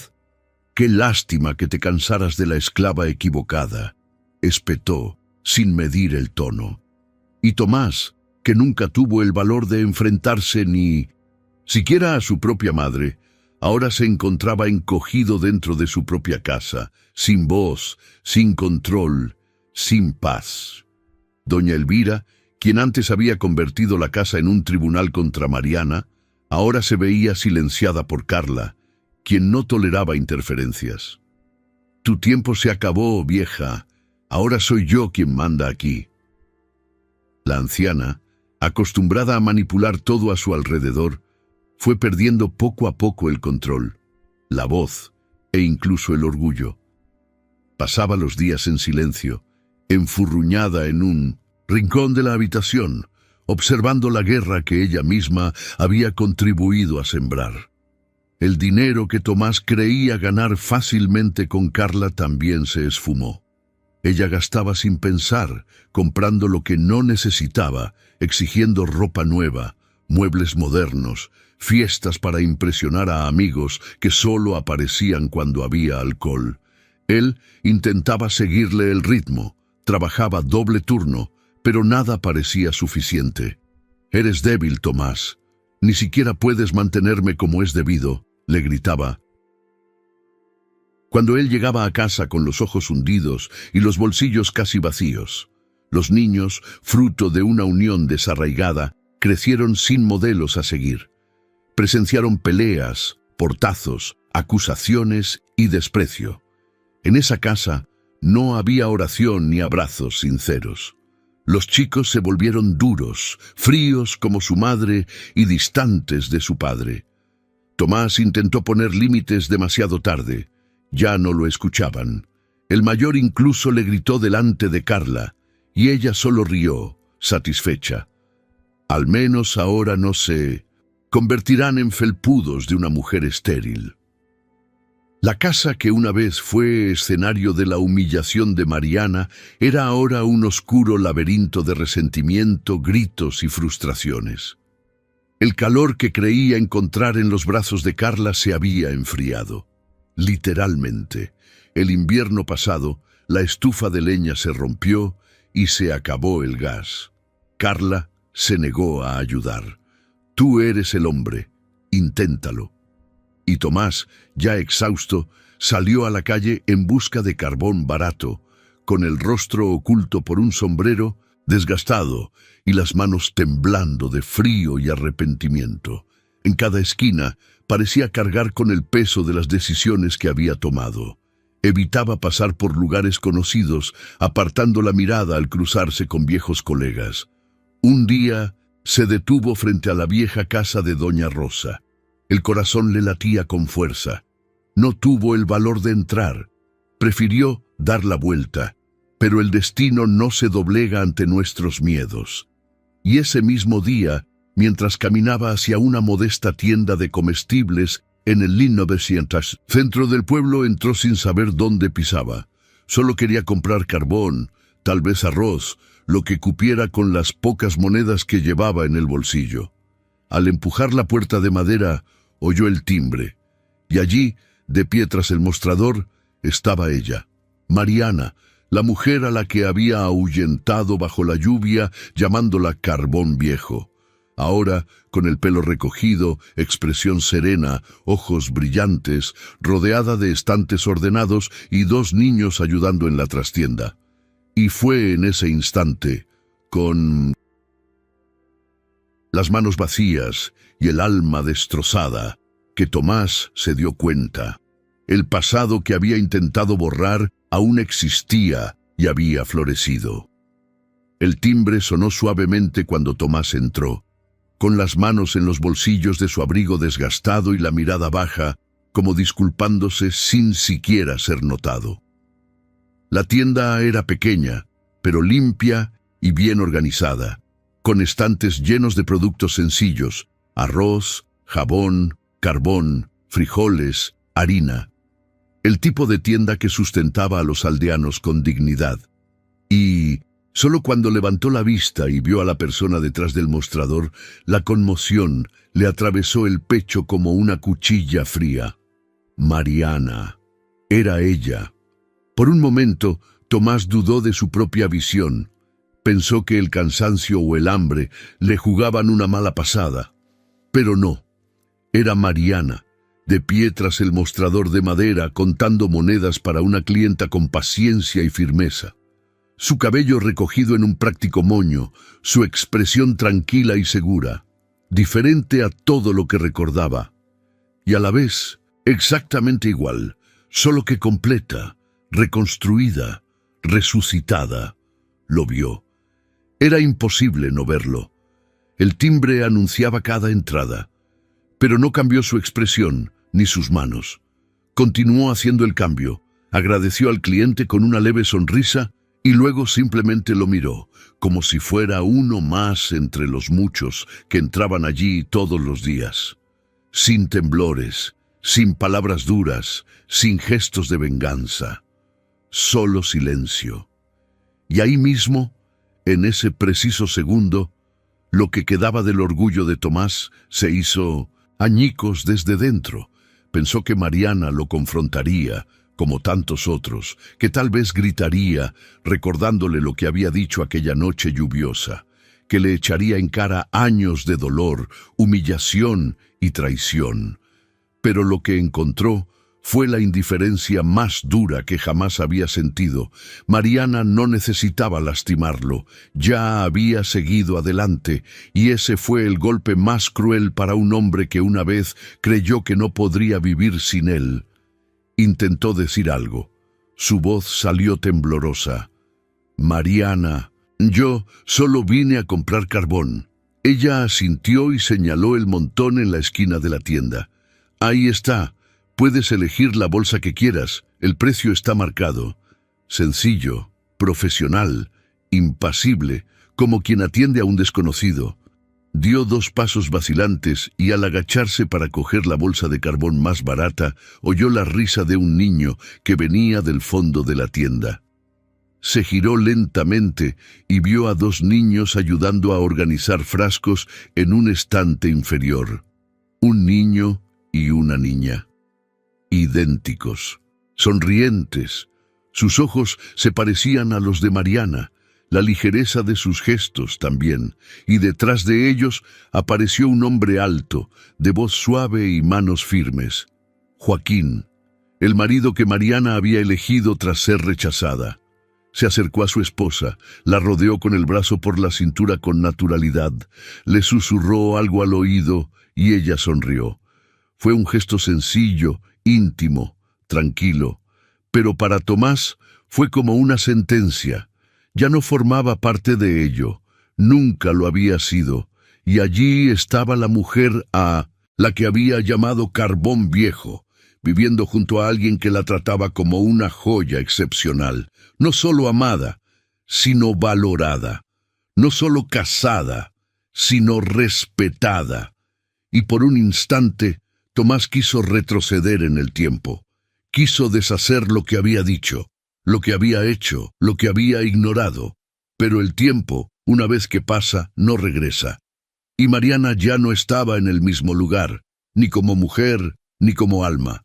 Qué lástima que te cansaras de la esclava equivocada», espetó, sin medir el tono. Y Tomás, que nunca tuvo el valor de enfrentarse ni siquiera a su propia madre, ahora se encontraba encogido dentro de su propia casa, sin voz, sin control, sin paz. Doña Elvira, quien antes había convertido la casa en un tribunal contra Mariana, ahora se veía silenciada por Carla, quien no toleraba interferencias. «Tu tiempo se acabó, vieja. Ahora soy yo quien manda aquí». La anciana, acostumbrada a manipular todo a su alrededor, fue perdiendo poco a poco el control, la voz e incluso el orgullo. Pasaba los días en silencio, enfurruñada en un rincón de la habitación, observando la guerra que ella misma había contribuido a sembrar. El dinero que Tomás creía ganar fácilmente con Carla también se esfumó. Ella gastaba sin pensar, comprando lo que no necesitaba, exigiendo ropa nueva, muebles modernos, fiestas para impresionar a amigos que solo aparecían cuando había alcohol. Él intentaba seguirle el ritmo, trabajaba doble turno, pero nada parecía suficiente. «Eres débil, Tomás. Ni siquiera puedes mantenerme como es debido», le gritaba. Cuando él llegaba a casa con los ojos hundidos y los bolsillos casi vacíos, los niños, fruto de una unión desarraigada, crecieron sin modelos a seguir. Presenciaron peleas, portazos, acusaciones y desprecio. En esa casa no había oración ni abrazos sinceros. Los chicos se volvieron duros, fríos como su madre y distantes de su padre. Tomás intentó poner límites demasiado tarde. Ya no lo escuchaban. El mayor incluso le gritó delante de Carla, y ella solo rió, satisfecha. Al menos ahora no se convertirán en felpudos de una mujer estéril. La casa que una vez fue escenario de la humillación de Mariana era ahora un oscuro laberinto de resentimiento, gritos y frustraciones. El calor que creía encontrar en los brazos de Carla se había enfriado. Literalmente, el invierno pasado, la estufa de leña se rompió y se acabó el gas. Carla se negó a ayudar. «Tú eres el hombre, inténtalo». Y Tomás, ya exhausto, salió a la calle en busca de carbón barato, con el rostro oculto por un sombrero, desgastado y las manos temblando de frío y arrepentimiento. En cada esquina parecía cargar con el peso de las decisiones que había tomado. Evitaba pasar por lugares conocidos, apartando la mirada al cruzarse con viejos colegas. Un día se detuvo frente a la vieja casa de Doña Rosa. El corazón le latía con fuerza. No tuvo el valor de entrar. Prefirió dar la vuelta. Pero el destino no se doblega ante nuestros miedos. Y ese mismo día, mientras caminaba hacia una modesta tienda de comestibles en el 1900, centro del pueblo, entró sin saber dónde pisaba. Solo quería comprar carbón, tal vez arroz, lo que cupiera con las pocas monedas que llevaba en el bolsillo. Al empujar la puerta de madera, oyó el timbre, y allí, de pie tras el mostrador, estaba ella, Mariana, la mujer a la que había ahuyentado bajo la lluvia, llamándola carbón viejo. Ahora, con el pelo recogido, expresión serena, ojos brillantes, rodeada de estantes ordenados y dos niños ayudando en la trastienda. Y fue en ese instante, con las manos vacías y el alma destrozada, que Tomás se dio cuenta. El pasado que había intentado borrar aún existía y había florecido. El timbre sonó suavemente cuando Tomás entró, con las manos en los bolsillos de su abrigo desgastado y la mirada baja, como disculpándose sin siquiera ser notado. La tienda era pequeña, pero limpia y bien organizada, con estantes llenos de productos sencillos: arroz, jabón, carbón, frijoles, harina. El tipo de tienda que sustentaba a los aldeanos con dignidad. Y solo cuando levantó la vista y vio a la persona detrás del mostrador, la conmoción le atravesó el pecho como una cuchilla fría. Mariana. Era ella. Por un momento, Tomás dudó de su propia visión. Pensó que el cansancio o el hambre le jugaban una mala pasada. Pero no. Era Mariana, de pie tras el mostrador de madera, contando monedas para una clienta con paciencia y firmeza. Su cabello recogido en un práctico moño, su expresión tranquila y segura, diferente a todo lo que recordaba. Y a la vez, exactamente igual, solo que completa, reconstruida, resucitada. Lo vio. Era imposible no verlo. El timbre anunciaba cada entrada, pero no cambió su expresión ni sus manos. Continuó haciendo el cambio, agradeció al cliente con una leve sonrisa y luego simplemente lo miró, como si fuera uno más entre los muchos que entraban allí todos los días. Sin temblores, sin palabras duras, sin gestos de venganza. Solo silencio. Y ahí mismo, en ese preciso segundo, lo que quedaba del orgullo de Tomás se hizo añicos desde dentro. Pensó que Mariana lo confrontaría, como tantos otros, que tal vez gritaría, recordándole lo que había dicho aquella noche lluviosa, que le echaría en cara años de dolor, humillación y traición. Pero lo que encontró fue la indiferencia más dura que jamás había sentido. Mariana no necesitaba lastimarlo, ya había seguido adelante, y ese fue el golpe más cruel para un hombre que una vez creyó que no podría vivir sin él. Intentó decir algo. Su voz salió temblorosa. «Mariana, yo solo vine a comprar carbón». Ella asintió y señaló el montón en la esquina de la tienda. «Ahí está. Puedes elegir la bolsa que quieras. El precio está marcado». Sencillo, profesional, impasible, como quien atiende a un desconocido. Dio 2 pasos vacilantes y al agacharse para coger la bolsa de carbón más barata, oyó la risa de un niño que venía del fondo de la tienda. Se giró lentamente y vio a 2 niños ayudando a organizar frascos en un estante inferior. Un niño y una niña. Idénticos, sonrientes. Sus ojos se parecían a los de Mariana, la ligereza de sus gestos también, y detrás de ellos apareció un hombre alto, de voz suave y manos firmes. Joaquín, el marido que Mariana había elegido tras ser rechazada. Se acercó a su esposa, la rodeó con el brazo por la cintura con naturalidad, le susurró algo al oído y ella sonrió. Fue un gesto sencillo, íntimo, tranquilo, pero para Tomás fue como una sentencia. Ya no formaba parte de ello, nunca lo había sido, y allí estaba la mujer a la que había llamado carbón viejo, viviendo junto a alguien que la trataba como una joya excepcional, no solo amada, sino valorada, no solo casada, sino respetada. Y por un instante, Tomás quiso retroceder en el tiempo, quiso deshacer lo que había dicho, lo que había hecho, lo que había ignorado. Pero el tiempo, una vez que pasa, no regresa. Y Mariana ya no estaba en el mismo lugar, ni como mujer, ni como alma.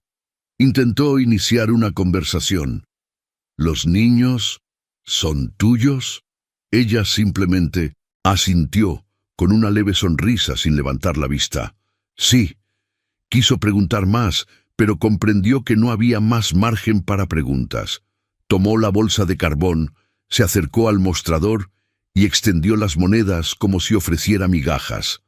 Intentó iniciar una conversación. ¿Los niños son tuyos? Ella simplemente asintió, con una leve sonrisa sin levantar la vista. Sí. Quiso preguntar más, pero comprendió que no había más margen para preguntas. Tomó la bolsa de carbón, se acercó al mostrador y extendió las monedas como si ofreciera migajas.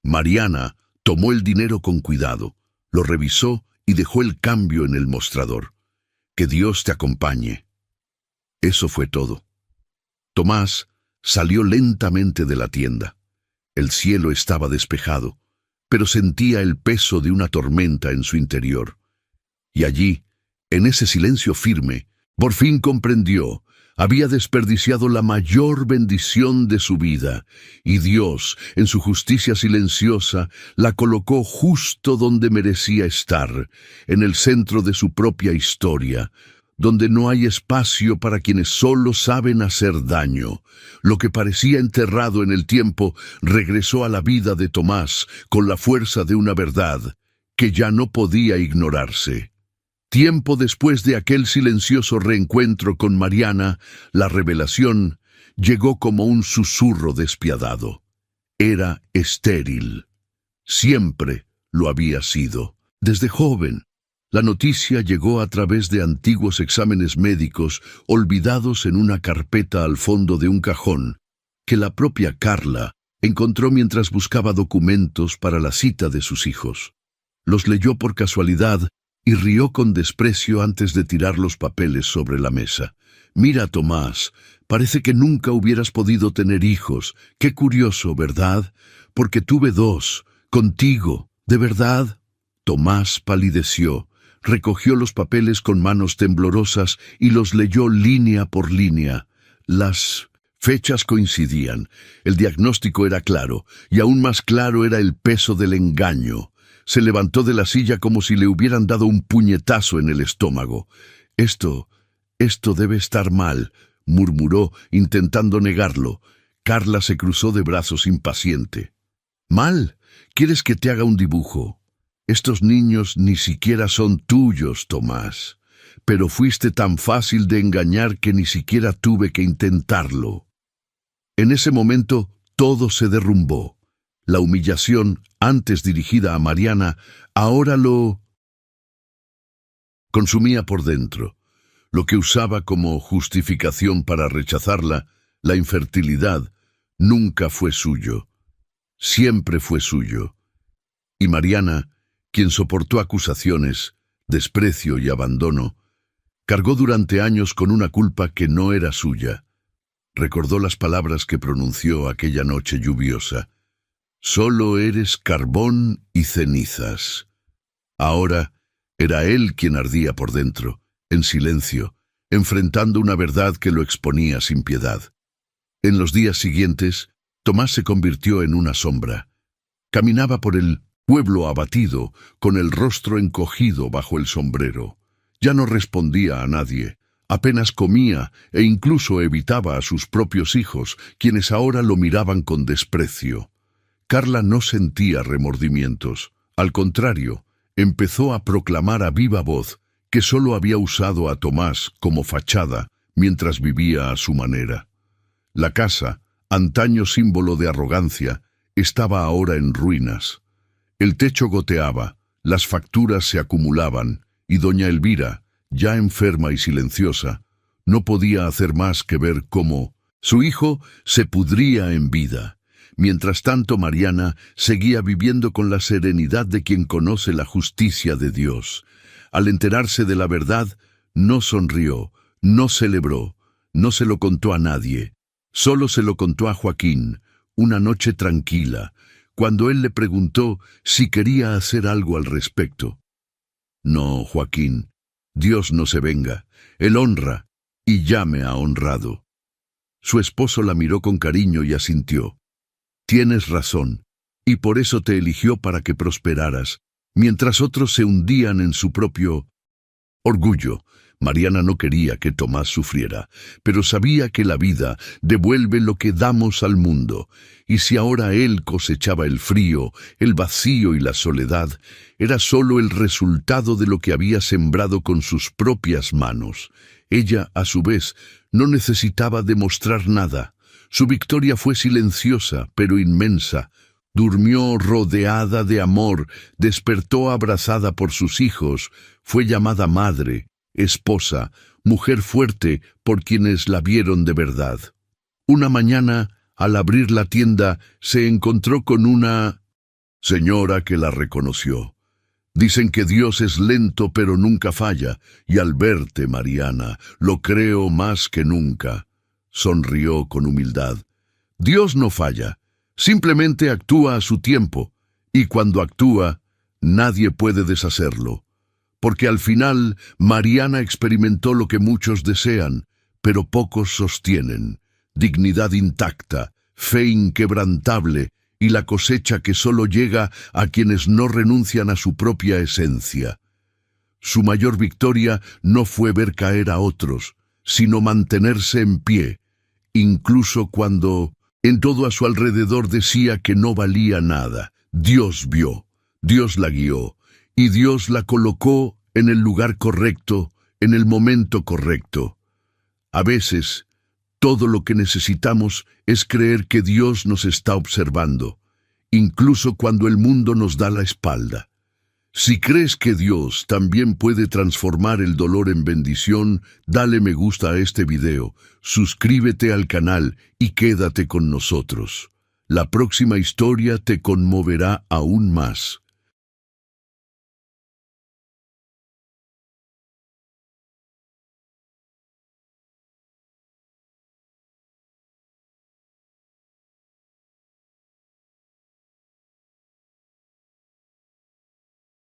Mariana tomó el dinero con cuidado, lo revisó y dejó el cambio en el mostrador. «Que Dios te acompañe». Eso fue todo. Tomás salió lentamente de la tienda. El cielo estaba despejado, pero sentía el peso de una tormenta en su interior. Y allí, en ese silencio firme, por fin comprendió, había desperdiciado la mayor bendición de su vida, y Dios, en su justicia silenciosa, la colocó justo donde merecía estar, en el centro de su propia historia, donde no hay espacio para quienes solo saben hacer daño. Lo que parecía enterrado en el tiempo regresó a la vida de Tomás con la fuerza de una verdad que ya no podía ignorarse. Tiempo después de aquel silencioso reencuentro con Mariana, la revelación llegó como un susurro despiadado. Era estéril. Siempre lo había sido. Desde joven, la noticia llegó a través de antiguos exámenes médicos olvidados en una carpeta al fondo de un cajón, que la propia Carla encontró mientras buscaba documentos para la cita de sus hijos. Los leyó por casualidad y rió con desprecio antes de tirar los papeles sobre la mesa. «Mira, Tomás, parece que nunca hubieras podido tener hijos. Qué curioso, ¿verdad? Porque tuve 2, contigo. ¿De verdad?» Tomás palideció, recogió los papeles con manos temblorosas y los leyó línea por línea. Las fechas coincidían, el diagnóstico era claro, y aún más claro era el peso del engaño. Se levantó de la silla como si le hubieran dado un puñetazo en el estómago. Esto debe estar mal, murmuró, intentando negarlo. Carla se cruzó de brazos impaciente. ¿Mal? ¿Quieres que te haga un dibujo? Estos niños ni siquiera son tuyos, Tomás. Pero fuiste tan fácil de engañar que ni siquiera tuve que intentarlo. En ese momento todo se derrumbó. La humillación, antes dirigida a Mariana, ahora lo consumía por dentro. Lo que usaba como justificación para rechazarla, la infertilidad, nunca fue suyo. Siempre fue suyo. Y Mariana, quien soportó acusaciones, desprecio y abandono, cargó durante años con una culpa que no era suya. Recordó las palabras que pronunció aquella noche lluviosa. Solo eres carbón y cenizas. Ahora era él quien ardía por dentro, en silencio, enfrentando una verdad que lo exponía sin piedad. En los días siguientes, Tomás se convirtió en una sombra. Caminaba por el pueblo abatido, con el rostro encogido bajo el sombrero. Ya no respondía a nadie, apenas comía e incluso evitaba a sus propios hijos, quienes ahora lo miraban con desprecio. Carla no sentía remordimientos. Al contrario, empezó a proclamar a viva voz que solo había usado a Tomás como fachada mientras vivía a su manera. La casa, antaño símbolo de arrogancia, estaba ahora en ruinas. El techo goteaba, las facturas se acumulaban, y doña Elvira, ya enferma y silenciosa, no podía hacer más que ver cómo su hijo se pudría en vida. Mientras tanto, Mariana seguía viviendo con la serenidad de quien conoce la justicia de Dios. Al enterarse de la verdad, no sonrió, no celebró, no se lo contó a nadie. Solo se lo contó a Joaquín, una noche tranquila, cuando él le preguntó si quería hacer algo al respecto. No, Joaquín, Dios no se venga, Él honra, y ya me ha honrado. Su esposo la miró con cariño y asintió. Tienes razón, y por eso te eligió para que prosperaras, mientras otros se hundían en su propio orgullo. Mariana no quería que Tomás sufriera, pero sabía que la vida devuelve lo que damos al mundo, y si ahora él cosechaba el frío, el vacío y la soledad, era solo el resultado de lo que había sembrado con sus propias manos. Ella, a su vez, no necesitaba demostrar nada. Su victoria fue silenciosa, pero inmensa. Durmió rodeada de amor, despertó abrazada por sus hijos, fue llamada madre, esposa, mujer fuerte por quienes la vieron de verdad. Una mañana, al abrir la tienda, se encontró con una señora que la reconoció. Dicen que Dios es lento pero nunca falla, y al verte, Mariana, lo creo más que nunca. Sonrió con humildad. Dios no falla, simplemente actúa a su tiempo, y cuando actúa, nadie puede deshacerlo. Porque al final, Mariana experimentó lo que muchos desean, pero pocos sostienen: dignidad intacta, fe inquebrantable y la cosecha que solo llega a quienes no renuncian a su propia esencia. Su mayor victoria no fue ver caer a otros, sino mantenerse en pie, incluso cuando en todo a su alrededor decía que no valía nada. Dios vio, Dios la guió, y Dios la colocó en el lugar correcto, en el momento correcto. A veces, todo lo que necesitamos es creer que Dios nos está observando, incluso cuando el mundo nos da la espalda. Si crees que Dios también puede transformar el dolor en bendición, dale me gusta a este video, suscríbete al canal y quédate con nosotros. La próxima historia te conmoverá aún más.